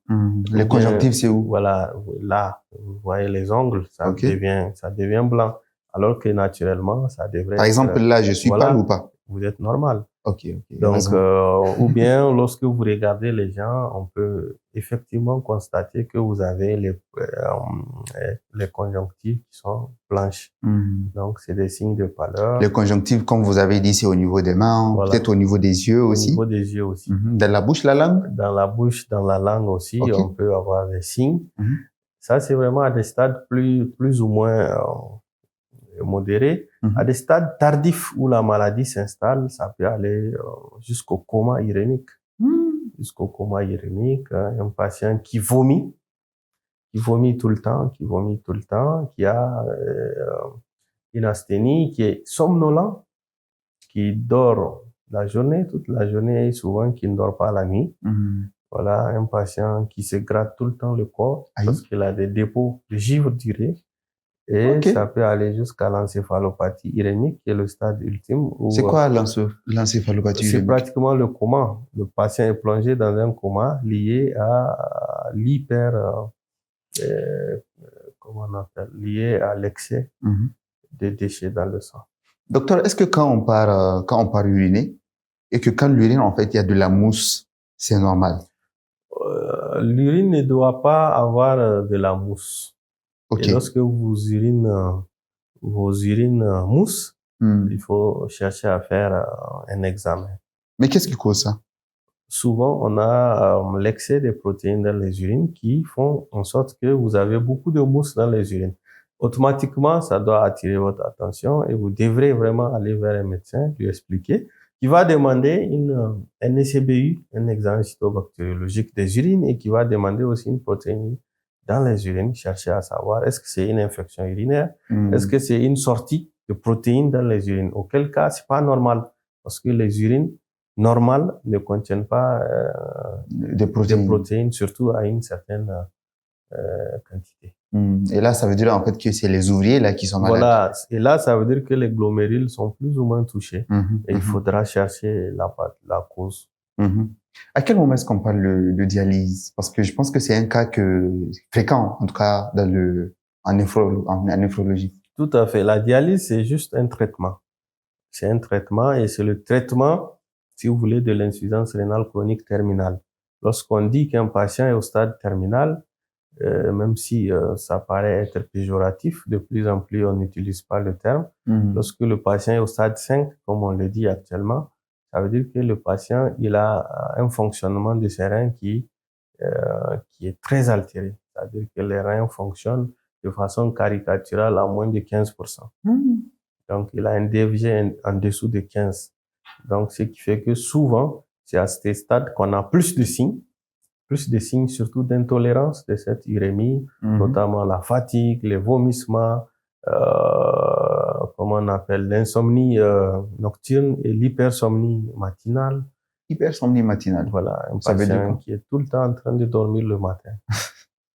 [SPEAKER 1] Les conjonctifs, c'est où?
[SPEAKER 2] Voilà, là, vous voyez les ongles, ça devient blanc. Alors que naturellement, ça devrait
[SPEAKER 1] Par exemple, là, je suis pâle ou pas?
[SPEAKER 2] Vous êtes normal.
[SPEAKER 1] Okay.
[SPEAKER 2] Donc, ou bien, lorsque vous regardez les gens, on peut effectivement constater que vous avez les conjonctifs qui sont blanches. Donc, c'est des signes de pâleur.
[SPEAKER 1] Les conjonctifs, comme vous avez dit, c'est au niveau des mains, peut-être au niveau des yeux aussi.
[SPEAKER 2] Au niveau des yeux aussi.
[SPEAKER 1] Dans la bouche, la langue?
[SPEAKER 2] Dans la bouche, dans la langue aussi, on peut avoir des signes. Ça, c'est vraiment à des stades plus ou moins modérés. À des stades tardifs où la maladie s'installe, ça peut aller jusqu'au coma irénique. Jusqu'au coma irénique, un patient qui vomit tout le temps, qui a une asthénie, qui est somnolent, qui dort la journée, toute la journée et souvent qui ne dort pas la nuit. Voilà, un patient qui se gratte tout le temps le corps parce qu'il a des dépôts de givre d'urée. Et ça peut aller jusqu'à l'encéphalopathie irénique, qui est le stade ultime.
[SPEAKER 1] C'est quoi l'encéphalopathie irénique?
[SPEAKER 2] C'est pratiquement le coma. Le patient est plongé dans un coma lié à lié à l'excès de déchets dans le sang.
[SPEAKER 1] Docteur, est-ce que quand on part uriner et que quand l'urine, en fait, il y a de la mousse, c'est normal?
[SPEAKER 2] L'urine ne doit pas avoir de la mousse.
[SPEAKER 1] Okay.
[SPEAKER 2] Et lorsque vos urines moussent, il faut chercher à faire un examen.
[SPEAKER 1] Mais qu'est-ce qui cause ça?
[SPEAKER 2] Souvent, on a l'excès des protéines dans les urines qui font en sorte que vous avez beaucoup de mousse dans les urines. Automatiquement, ça doit attirer votre attention et vous devrez vraiment aller vers un médecin, lui expliquer, qui va demander un ECBU, un examen cytobactériologique des urines, et qui va demander aussi une protéine dans les urines, chercher à savoir est-ce que c'est une infection urinaire, est-ce que c'est une sortie de protéines dans les urines. Auquel cas, c'est pas normal parce que les urines normales ne contiennent pas des protéines, surtout à une certaine quantité.
[SPEAKER 1] Et là, ça veut dire en fait que c'est les ouvriers là qui sont malades.
[SPEAKER 2] Voilà. Et là, ça veut dire que les glomérules sont plus ou moins touchés. Et il faudra chercher la cause.
[SPEAKER 1] À quel moment est-ce qu'on parle de dialyse? Parce que je pense que c'est un cas fréquent, en tout cas en néphrologie.
[SPEAKER 2] Tout à fait. La dialyse, c'est juste un traitement. C'est un traitement et c'est le traitement, si vous voulez, de l'insuffisance rénale chronique terminale. Lorsqu'on dit qu'un patient est au stade terminal, même si ça paraît être péjoratif, de plus en plus on n'utilise pas le terme. Lorsque le patient est au stade 5, comme on le dit actuellement, ça veut dire que le patient, il a un fonctionnement de ses reins qui est très altéré. C'est-à-dire que les reins fonctionnent de façon caricaturale à moins de 15%. Donc, il a un DFG en dessous de 15. Donc, ce qui fait que souvent, c'est à ce stade qu'on a plus de signes surtout d'intolérance de cette urémie, notamment la fatigue, les vomissements, comment on appelle, l'insomnie nocturne et l'hypersomnie matinale.
[SPEAKER 1] Hypersomnie matinale.
[SPEAKER 2] Voilà, un patient qui est tout le temps en train de dormir le matin.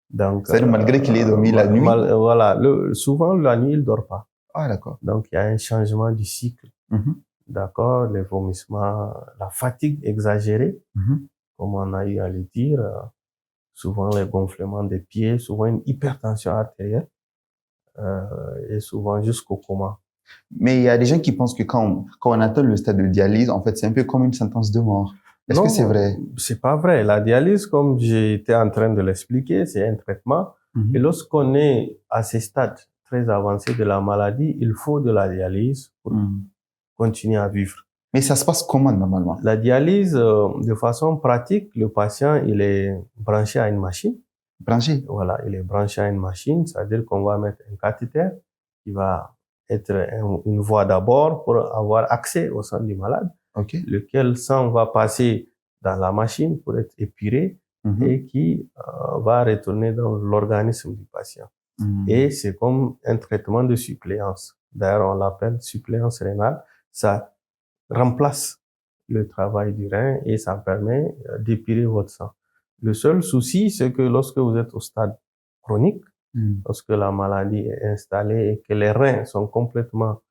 [SPEAKER 2] Donc,
[SPEAKER 1] c'est-à-dire malgré qu'il ait dormi la nuit.
[SPEAKER 2] Voilà, souvent la nuit, il dort pas.
[SPEAKER 1] Ah, d'accord.
[SPEAKER 2] Donc, il y a un changement du cycle. D'accord, les vomissements, la fatigue exagérée, comme on a eu à le dire, souvent les gonflements des pieds, souvent une hypertension artérielle, et souvent jusqu'au coma.
[SPEAKER 1] Mais il y a des gens qui pensent que quand on atteint le stade de dialyse, en fait, c'est un peu comme une sentence de mort. Est-ce que c'est vrai?
[SPEAKER 2] C'est pas vrai. La dialyse, comme j'étais en train de l'expliquer, c'est un traitement. Et lorsqu'on est à ces stades très avancés de la maladie, il faut de la dialyse pour continuer à vivre.
[SPEAKER 1] Mais ça se passe comment normalement?
[SPEAKER 2] La dialyse, de façon pratique, le patient, il est branché à une machine.
[SPEAKER 1] Branché?
[SPEAKER 2] Voilà, il est branché à une machine, c'est-à-dire qu'on va mettre un cathéter qui va être une voie d'abord pour avoir accès au sang du malade, lequel sang va passer dans la machine pour être épuré et qui va retourner dans l'organisme du patient. Et c'est comme un traitement de suppléance. D'ailleurs, on l'appelle suppléance rénale. Ça remplace le travail du rein et ça permet d'épurer votre sang. Le seul souci, c'est que lorsque vous êtes au stade chronique, lorsque la maladie est installée et que les reins sont complètement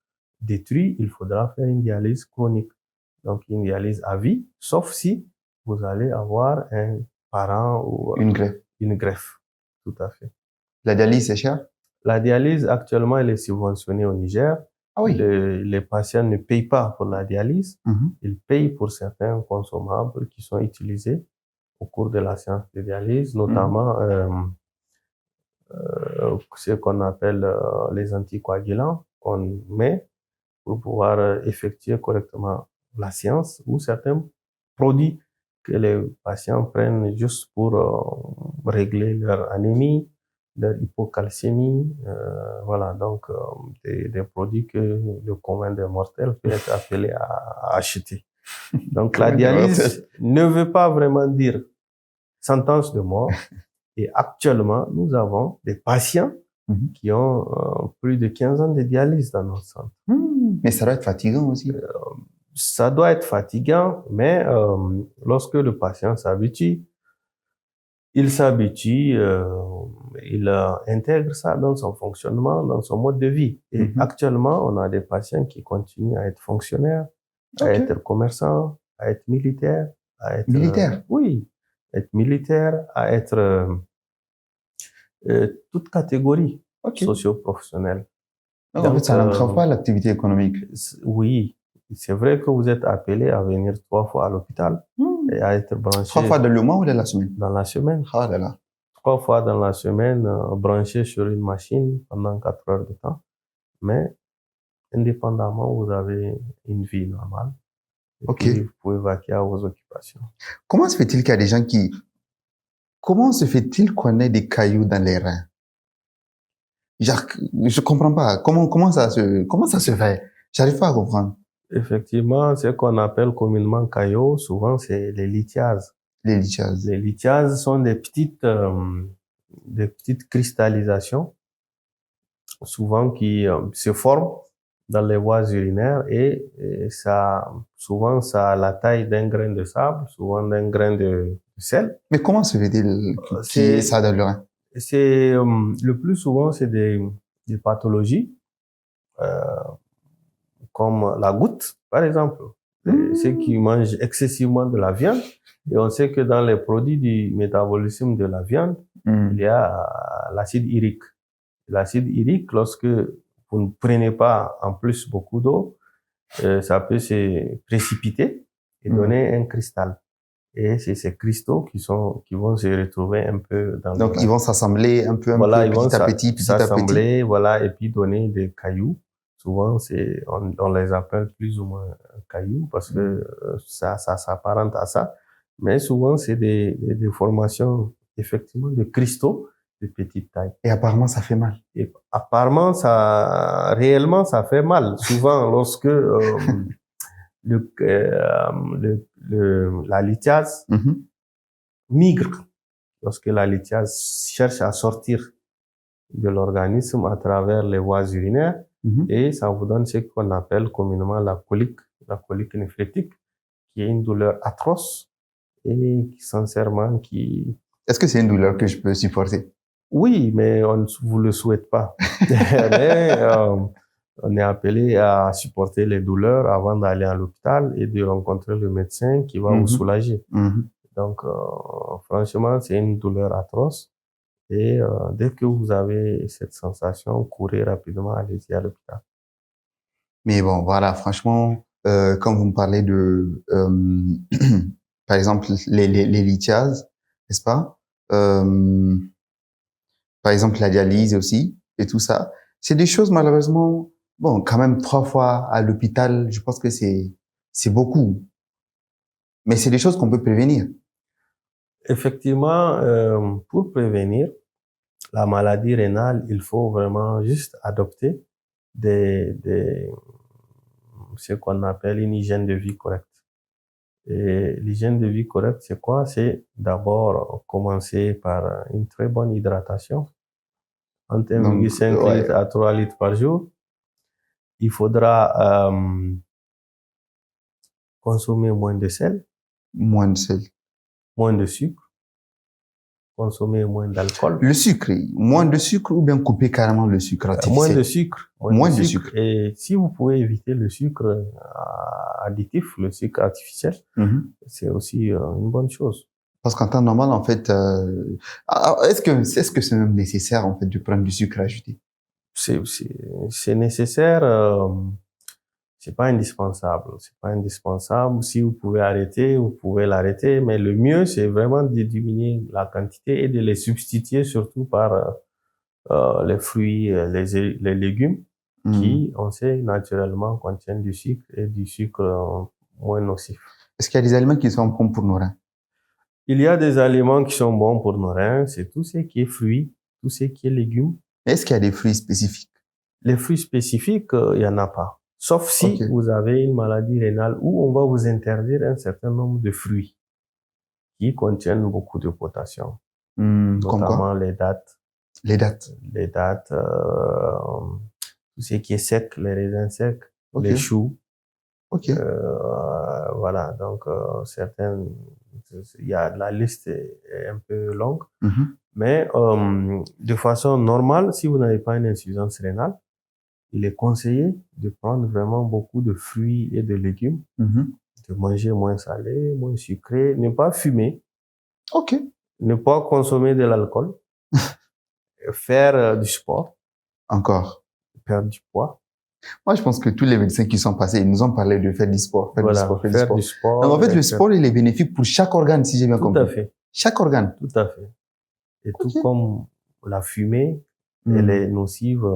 [SPEAKER 2] détruits, il faudra faire une dialyse chronique. Donc une dialyse à vie, sauf si vous allez avoir un parent ou
[SPEAKER 1] une greffe.
[SPEAKER 2] Une greffe, tout à fait.
[SPEAKER 1] La dialyse, c'est cher?
[SPEAKER 2] La dialyse, actuellement, elle est subventionnée au Niger.
[SPEAKER 1] Ah oui.
[SPEAKER 2] Les patients ne payent pas pour la dialyse. Ils payent pour certains consommables qui sont utilisés au cours de la séance de dialyse, notamment ce qu'on appelle les anticoagulants qu'on met pour pouvoir effectuer correctement la séance, ou certains produits que les patients prennent juste pour régler leur anémie, leur hypocalcémie, voilà, donc des produits que le commun des mortels peut être appelé à acheter. Donc la dialyse ne veut pas vraiment dire sentence de mort. Et actuellement, nous avons des patients qui ont plus de 15 ans de dialyse dans notre centre.
[SPEAKER 1] Mais ça doit être fatigant aussi.
[SPEAKER 2] Ça doit être fatigant, mais lorsque le patient s'habitue, il s'habitue, il intègre ça dans son fonctionnement, dans son mode de vie. Et actuellement, on a des patients qui continuent à être fonctionnaires, à être commerçants, à être militaires, à être...
[SPEAKER 1] Militaires?
[SPEAKER 2] Oui, être militaire, à être toute catégorie socio-professionnelle.
[SPEAKER 1] Donc, en fait, ça n'entrave pas l'activité économique.
[SPEAKER 2] Oui, c'est vrai que vous êtes appelé à venir 3 fois à l'hôpital et à être branché.
[SPEAKER 1] 3 fois dans le mois ou dans la semaine?
[SPEAKER 2] Dans la semaine.
[SPEAKER 1] Ah là là.
[SPEAKER 2] 3 fois dans la semaine, branché sur une machine pendant 4 heures de temps. Mais indépendamment, vous avez une vie normale. Et puis, vous pouvez vaquer à vos occupations.
[SPEAKER 1] Comment se fait-il qu'il y a des gens qui... Comment se fait-il qu'on ait des cailloux dans les reins? Genre, je comprends pas. Comment ça se fait? J'arrive pas à comprendre.
[SPEAKER 2] Effectivement, ce qu'on appelle communément caillots, souvent, c'est les lithiases.
[SPEAKER 1] Les lithiases.
[SPEAKER 2] Les lithiases sont des petites cristallisations, souvent qui se forment dans les voies urinaires et souvent ça a la taille d'un grain de sable, souvent d'un grain de sel.
[SPEAKER 1] Mais comment se fait-il qu'il y ait ça dans le rein?
[SPEAKER 2] C'est le plus souvent c'est des pathologies comme la goutte, par exemple. Ceux qui mangent excessivement de la viande, et on sait que dans les produits du métabolisme de la viande, il y a l'acide urique. L'acide urique, lorsque vous ne prenez pas en plus beaucoup d'eau, ça peut se précipiter et donner un cristal. Et c'est ces cristaux qui vont se retrouver un peu dans
[SPEAKER 1] Donc, ils vont s'assembler un peu, petit à petit.
[SPEAKER 2] Voilà, et puis donner des cailloux. Souvent, on les appelle plus ou moins cailloux parce que ça s'apparente à ça. Mais souvent, c'est des formations, effectivement, de cristaux de petite taille.
[SPEAKER 1] Et apparemment, ça fait mal.
[SPEAKER 2] Et apparemment, réellement, ça fait mal. Souvent, lorsque la lithiase migre, lorsque la lithiase cherche à sortir de l'organisme à travers les voies urinaires, et ça vous donne ce qu'on appelle communément la colique néphrétique, qui est une douleur atroce et sincèrement qui...
[SPEAKER 1] Est-ce que c'est une douleur que je peux supporter?
[SPEAKER 2] Oui, mais on ne vous le souhaite pas. Mais on est appelé à supporter les douleurs avant d'aller à l'hôpital et de rencontrer le médecin qui va vous soulager. Donc, franchement, c'est une douleur atroce. Et dès que vous avez cette sensation, courez rapidement, allez-y à l'hôpital.
[SPEAKER 1] Mais bon, voilà, franchement, quand vous me parlez de, par exemple, les lithiases, n'est-ce pas? Par exemple, la dialyse aussi, et tout ça. C'est des choses, malheureusement, bon, quand même 3 fois à l'hôpital, je pense que c'est beaucoup. Mais c'est des choses qu'on peut prévenir.
[SPEAKER 2] Effectivement, pour prévenir la maladie rénale, il faut vraiment juste adopter ce qu'on appelle une hygiène de vie correcte. Et l'hygiène de vie correcte, c'est quoi? C'est d'abord commencer par une très bonne hydratation, entre 1,5
[SPEAKER 1] ouais,
[SPEAKER 2] litres à 3 litres par jour. Il faudra consommer moins de sel,
[SPEAKER 1] moins de sel.
[SPEAKER 2] moins de sucre, consommer moins d'alcool.
[SPEAKER 1] Le sucre, moins de sucre ou bien couper carrément le sucre artificiel?
[SPEAKER 2] Moins de sucre.
[SPEAKER 1] Moins de sucre.
[SPEAKER 2] Et si vous pouvez éviter le sucre additif, le sucre artificiel, c'est aussi une bonne chose.
[SPEAKER 1] Parce qu'en temps normal, en fait, est-ce que c'est même nécessaire, en fait, de prendre du sucre ajouté?
[SPEAKER 2] C'est nécessaire, c'est pas indispensable. C'est pas indispensable. Si vous pouvez arrêter, vous pouvez l'arrêter. Mais le mieux, c'est vraiment de diminuer la quantité et de les substituer surtout par les fruits, les légumes qui, on sait, naturellement contiennent du sucre et du sucre moins nocif.
[SPEAKER 1] Est-ce qu'il y a des aliments qui sont bons pour nos reins?
[SPEAKER 2] Il y a des aliments qui sont bons pour nos reins, c'est tout ce qui est fruits, tout ce qui est légumes.
[SPEAKER 1] Est-ce qu'il y a des fruits spécifiques?
[SPEAKER 2] Les fruits spécifiques, il y en a pas. Sauf si vous avez une maladie rénale où on va vous interdire un certain nombre de fruits qui contiennent beaucoup de potassium. Notamment les dattes.
[SPEAKER 1] Les dattes.
[SPEAKER 2] Les dattes, tout ce qui est sec, les raisins secs, les choux. Voilà, donc certaines, la liste est un peu longue, mais de façon normale, si vous n'avez pas une insuffisance rénale, il est conseillé de prendre vraiment beaucoup de fruits et de légumes, de manger moins salé, moins sucré, ne pas fumer, ne pas consommer de l'alcool, faire du sport, perdre du poids.
[SPEAKER 1] Moi, je pense que tous les médecins qui sont passés, ils nous ont parlé de faire du sport, faire du sport. Donc, en fait, le sport, il est bénéfique pour chaque organe, si j'ai bien compris.
[SPEAKER 2] Tout à fait.
[SPEAKER 1] Chaque organe.
[SPEAKER 2] Tout à fait. Et tout comme la fumée, elle est nocive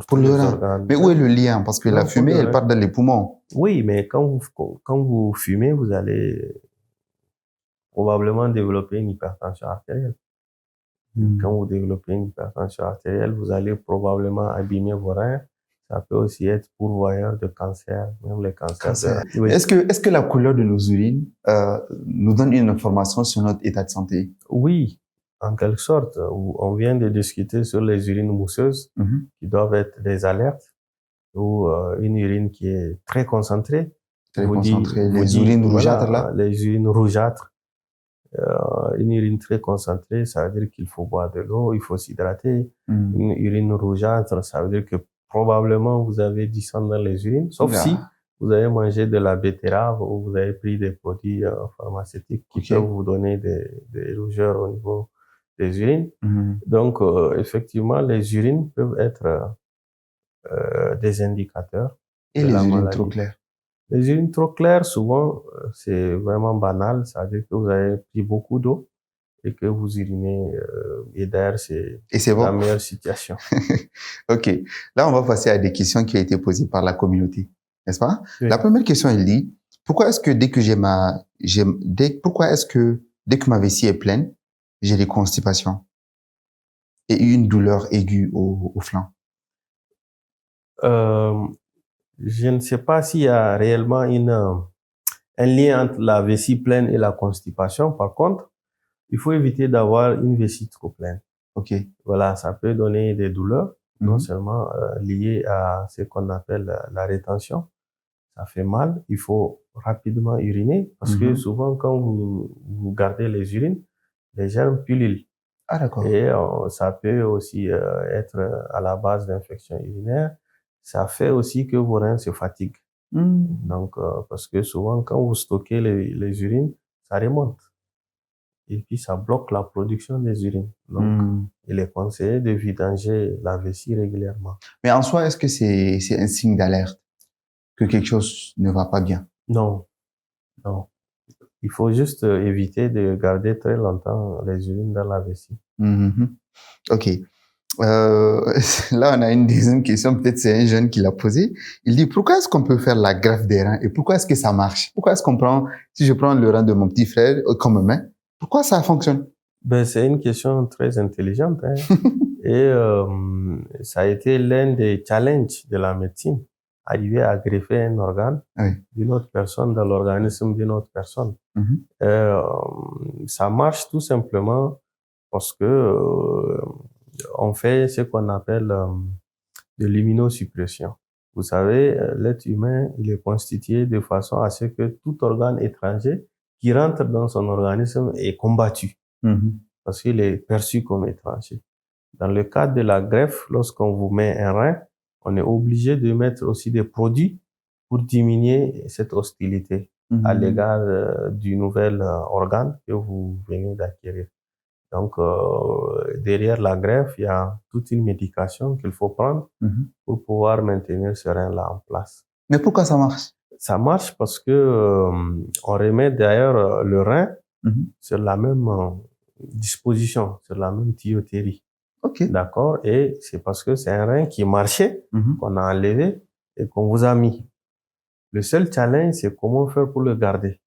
[SPEAKER 2] pour les organes.
[SPEAKER 1] Mais où est le lien? Parce que la fumée, elle part dans les poumons.
[SPEAKER 2] Oui, mais quand vous fumez, vous allez probablement développer une hypertension artérielle. Quand vous développez une hypertension artérielle, vous allez probablement abîmer vos reins. Ça peut aussi être pourvoyeur de cancer, même les cancers.
[SPEAKER 1] Oui. Est-ce que la couleur de nos urines nous donne une information sur notre état de santé?
[SPEAKER 2] Oui, en quelque sorte. On vient de discuter sur les urines mousseuses qui doivent être des alertes, ou une urine qui est très concentrée.
[SPEAKER 1] Les urines rougeâtres, là?
[SPEAKER 2] Les urines rougeâtres. Une urine très concentrée, ça veut dire qu'il faut boire de l'eau, il faut s'hydrater. Une urine rougeâtre, ça veut dire que probablement vous avez du sang dans les urines, sauf si vous avez mangé de la betterave ou vous avez pris des produits pharmaceutiques qui peuvent vous donner des rougeurs au niveau des urines. Donc, effectivement, les urines peuvent être des indicateurs.
[SPEAKER 1] Et les urines trop claires?
[SPEAKER 2] Les urines trop claires, souvent, c'est vraiment banal. Ça veut dire que vous avez pris beaucoup d'eau et que vous urinez. Et d'ailleurs, c'est la meilleure situation.
[SPEAKER 1] OK. Là, on va passer à des questions qui ont été posées par la communauté, n'est-ce pas? Oui. La première question, elle dit, pourquoi est-ce que dès que ma vessie est pleine, j'ai des constipations et une douleur aiguë au flanc?
[SPEAKER 2] Je ne sais pas s'il y a réellement un lien entre la vessie pleine et la constipation. Par contre, il faut éviter d'avoir une vessie trop pleine. Voilà, ça peut donner des douleurs, non seulement liées à ce qu'on appelle la rétention. Ça fait mal, il faut rapidement uriner parce que souvent quand vous gardez les urines, les germes pullulent.
[SPEAKER 1] Ah, d'accord.
[SPEAKER 2] Et ça peut aussi être à la base d'infections urinaires. Ça fait aussi que vos reins se fatiguent. Donc, parce que souvent, quand vous stockez les urines, ça remonte. Et puis, ça bloque la production des urines. Donc, il est conseillé de vidanger la vessie régulièrement.
[SPEAKER 1] Mais en soi, est-ce que c'est un signe d'alerte que quelque chose ne va pas bien?
[SPEAKER 2] Non, non. Il faut juste éviter de garder très longtemps les urines dans la vessie.
[SPEAKER 1] OK. Là, on a une deuxième question. Peut-être c'est un jeune qui l'a posée. Il dit, pourquoi est-ce qu'on peut faire la greffe des reins et pourquoi est-ce que ça marche? Pourquoi est-ce qu'on prend, si je prends le rein de mon petit frère comme main, pourquoi ça fonctionne?
[SPEAKER 2] Ben, c'est une question très intelligente, hein. Et ça a été l'un des challenges de la médecine, arriver à greffer un organe d'une autre personne dans l'organisme d'une autre personne. Ça marche tout simplement parce que on fait ce qu'on appelle de l'immunosuppression. Vous savez, l'être humain, il est constitué de façon à ce que tout organe étranger qui rentre dans son organisme est combattu parce qu'il est perçu comme étranger. Dans le cadre de la greffe, lorsqu'on vous met un rein, on est obligé de mettre aussi des produits pour diminuer cette hostilité à l'égard du nouvel organe que vous venez d'acquérir. Donc, derrière la greffe, il y a toute une médication qu'il faut prendre pour pouvoir maintenir ce rein-là en place.
[SPEAKER 1] Mais pourquoi ça marche?
[SPEAKER 2] Ça marche parce que on remet d'ailleurs le rein sur la même disposition, sur la même tuyauterie.
[SPEAKER 1] Okay.
[SPEAKER 2] D'accord? Et c'est parce que c'est un rein qui marchait qu'on a enlevé et qu'on vous a mis. Le seul challenge, c'est comment faire pour le garder.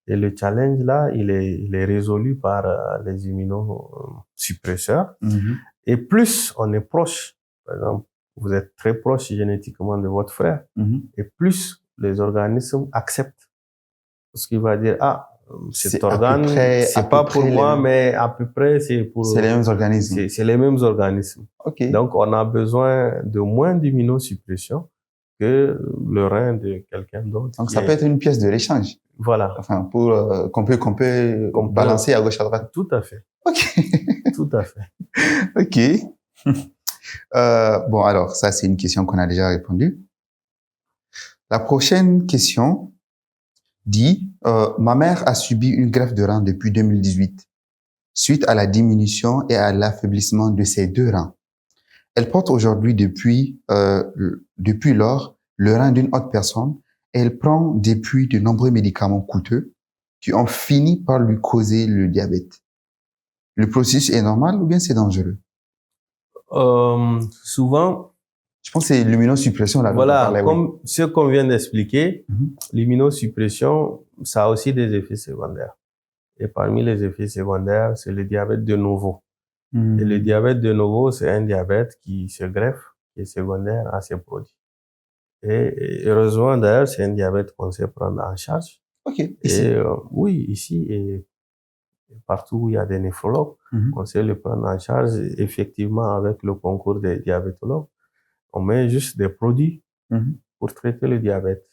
[SPEAKER 2] Et le challenge là, il est résolu par les immunosuppresseurs. Et plus on est proche, par exemple, vous êtes très proche génétiquement de votre frère, et plus les organismes acceptent. Parce qu'il va dire, ah, cet organe, c'est pas pour moi, mais à peu près, c'est pour...
[SPEAKER 1] C'est les mêmes organismes.
[SPEAKER 2] C'est les mêmes organismes.
[SPEAKER 1] Okay.
[SPEAKER 2] Donc, on a besoin de moins d'immunosuppression que le rein de quelqu'un d'autre.
[SPEAKER 1] Donc, ça peut être une pièce de l'échange.
[SPEAKER 2] Voilà.
[SPEAKER 1] Enfin, pour qu'on peut balancer à gauche à droite.
[SPEAKER 2] Tout à fait.
[SPEAKER 1] OK.
[SPEAKER 2] Tout à fait.
[SPEAKER 1] OK. Bon, alors, ça, c'est une question qu'on a déjà répondu. La prochaine question dit, ma mère a subi une greffe de rein depuis 2018, suite à la diminution et à l'affaiblissement de ses deux reins. Elle porte aujourd'hui depuis lors le rein d'une autre personne et elle prend depuis de nombreux médicaments coûteux qui ont fini par lui causer le diabète. Le processus est normal ou bien c'est dangereux?
[SPEAKER 2] Souvent,
[SPEAKER 1] je pense que c'est l'immunosuppression là.
[SPEAKER 2] Voilà, comme ce qu'on vient d'expliquer, l'immunosuppression, ça a aussi des effets secondaires. Et parmi les effets secondaires, c'est le diabète de novo. Et le diabète de novo, c'est un diabète qui se greffe, qui est secondaire à ces produits. Et heureusement, d'ailleurs, c'est un diabète qu'on sait prendre en charge.
[SPEAKER 1] OK.
[SPEAKER 2] Ici. Oui, ici et partout où il y a des néphrologues, on sait le prendre en charge effectivement avec le concours des diabétologues. On met juste des produits pour traiter le diabète.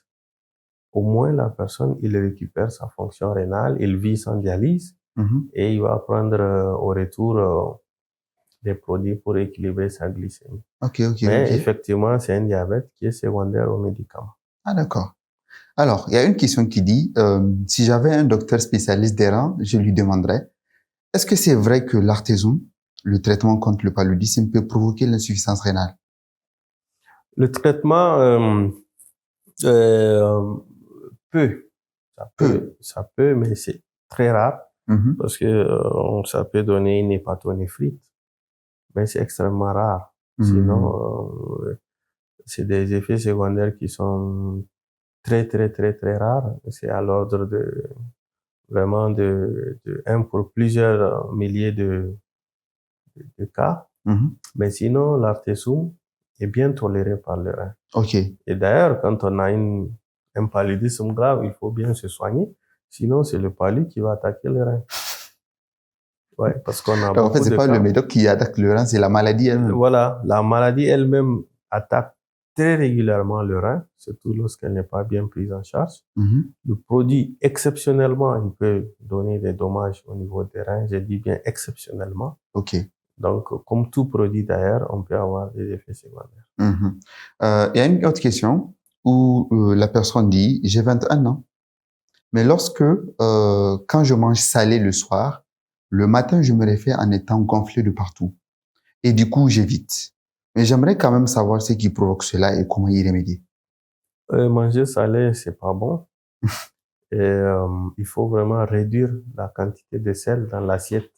[SPEAKER 2] Au moins, la personne, il récupère sa fonction rénale, il vit sans dialyse et il va prendre au retour des produits pour équilibrer sa glycémie. Mais effectivement, c'est un diabète qui est secondaire aux médicaments.
[SPEAKER 1] Ah, d'accord. Alors, il y a une question qui dit, si j'avais un docteur spécialiste des reins, je lui demanderais, est-ce que c'est vrai que l'artéson, le traitement contre le paludisme, peut provoquer l'insuffisance rénale?
[SPEAKER 2] Le traitement ça peut, mais c'est très rare parce que ça peut donner une hépatonéphrite, mais c'est extrêmement rare. Sinon, c'est des effets secondaires qui sont très rares. C'est à l'ordre de vraiment de 1 pour plusieurs milliers de cas. Mais sinon, l'artésum est bien toléré par le rein.
[SPEAKER 1] OK.
[SPEAKER 2] Et d'ailleurs, quand on a un paludisme grave, il faut bien se soigner. Sinon, c'est le palud qui va attaquer le rein. Ouais, parce qu'on a
[SPEAKER 1] donc, en fait, c'est pas le médoc qui attaque le rein, c'est la maladie elle-même.
[SPEAKER 2] Voilà, la maladie elle-même attaque très régulièrement le rein, surtout lorsqu'elle n'est pas bien prise en charge. Le produit, exceptionnellement, il peut donner des dommages au niveau des reins. Je dis bien exceptionnellement.
[SPEAKER 1] Ok.
[SPEAKER 2] Donc, comme tout produit d'ailleurs, on peut avoir des effets secondaires.
[SPEAKER 1] Il y a une autre question où la personne dit « J'ai 21 ans, mais quand je mange salé le soir, le matin, je me réveille en étant gonflé de partout. Et du coup, j'évite. Mais j'aimerais quand même savoir ce qui provoque cela et comment y remédier. »
[SPEAKER 2] Manger salé, c'est pas bon. Et il faut vraiment réduire la quantité de sel dans l'assiette.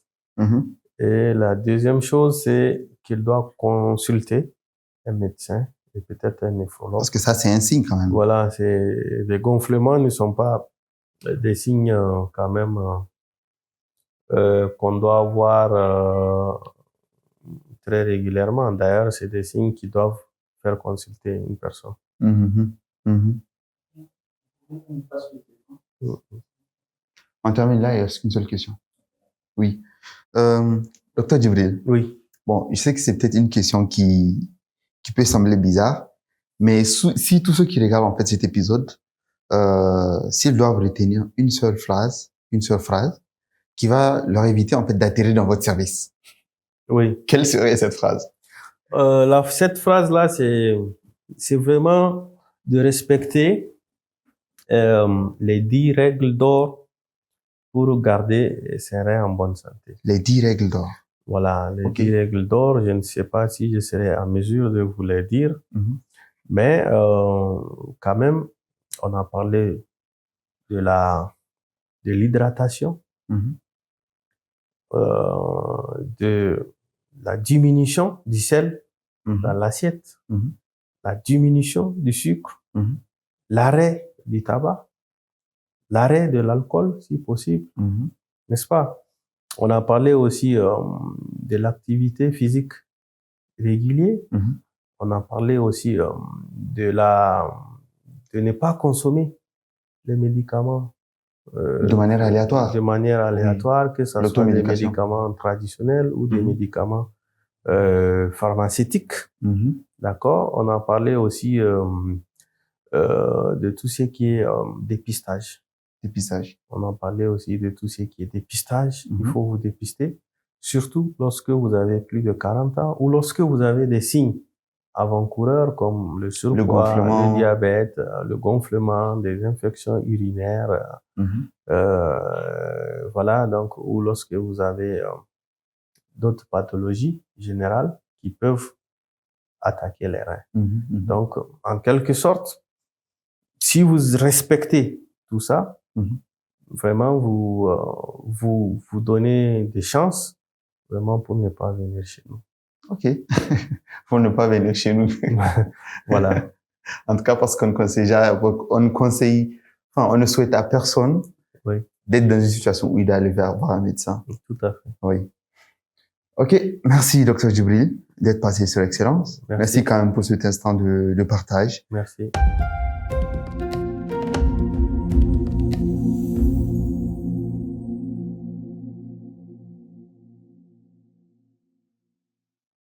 [SPEAKER 2] Et la deuxième chose, c'est qu'il doit consulter un médecin et peut-être un néphrologue.
[SPEAKER 1] Parce que ça, c'est un signe quand même.
[SPEAKER 2] Voilà, les gonflements ne sont pas des signes quand même qu'on doit avoir très régulièrement. D'ailleurs, c'est des signes qui doivent faire consulter une personne.
[SPEAKER 1] On termine là, il reste qu'une seule question. Oui. Docteur Djibril.
[SPEAKER 2] Oui.
[SPEAKER 1] Bon, je sais que c'est peut-être une question qui peut sembler bizarre, mais si tous ceux qui regardent en fait cet épisode, s'ils doivent retenir une seule phrase qui va leur éviter en fait d'atterrir dans votre service.
[SPEAKER 2] Oui.
[SPEAKER 1] Quelle serait cette phrase?
[SPEAKER 2] Cette phrase-là, c'est vraiment de respecter les 10 règles d'or pour garder ses reins en bonne santé.
[SPEAKER 1] Les 10 règles d'or.
[SPEAKER 2] Voilà, les 10 règles d'or. Je ne sais pas si je serai en mesure de vous les dire, mais quand même, on a parlé de l'hydratation, de la diminution du sel dans l'assiette, la diminution du sucre, l'arrêt du tabac, l'arrêt de l'alcool si possible, n'est-ce pas? On a parlé aussi de l'activité physique régulière. On a parlé aussi de ne pas consommer les médicaments
[SPEAKER 1] de manière aléatoire.
[SPEAKER 2] De manière aléatoire, que ce soit des médicaments traditionnels ou des médicaments pharmaceutiques. D'accord? On a parlé aussi de tout ce qui est dépistage. On a parlé aussi de tout ce qui est dépistage. Il faut vous dépister, surtout lorsque vous avez plus de 40 ans ou lorsque vous avez des signes avant-coureurs comme le surpoids, le diabète, le gonflement, des infections urinaires. Voilà, donc, ou lorsque vous avez d'autres pathologies générales qui peuvent attaquer les reins. Donc, en quelque sorte, si vous respectez tout ça, vraiment, vous donnez des chances vraiment pour ne pas venir chez nous.
[SPEAKER 1] Ok. Pour ne pas venir chez nous.
[SPEAKER 2] Voilà.
[SPEAKER 1] En tout cas, parce qu'on ne souhaite à personne d'être dans une situation où il doit aller voir un médecin.
[SPEAKER 2] Tout à fait.
[SPEAKER 1] Oui. Ok. Merci, Dr Djibril, d'être passé sur Excellence. Merci quand même pour cet instant de partage.
[SPEAKER 2] Merci.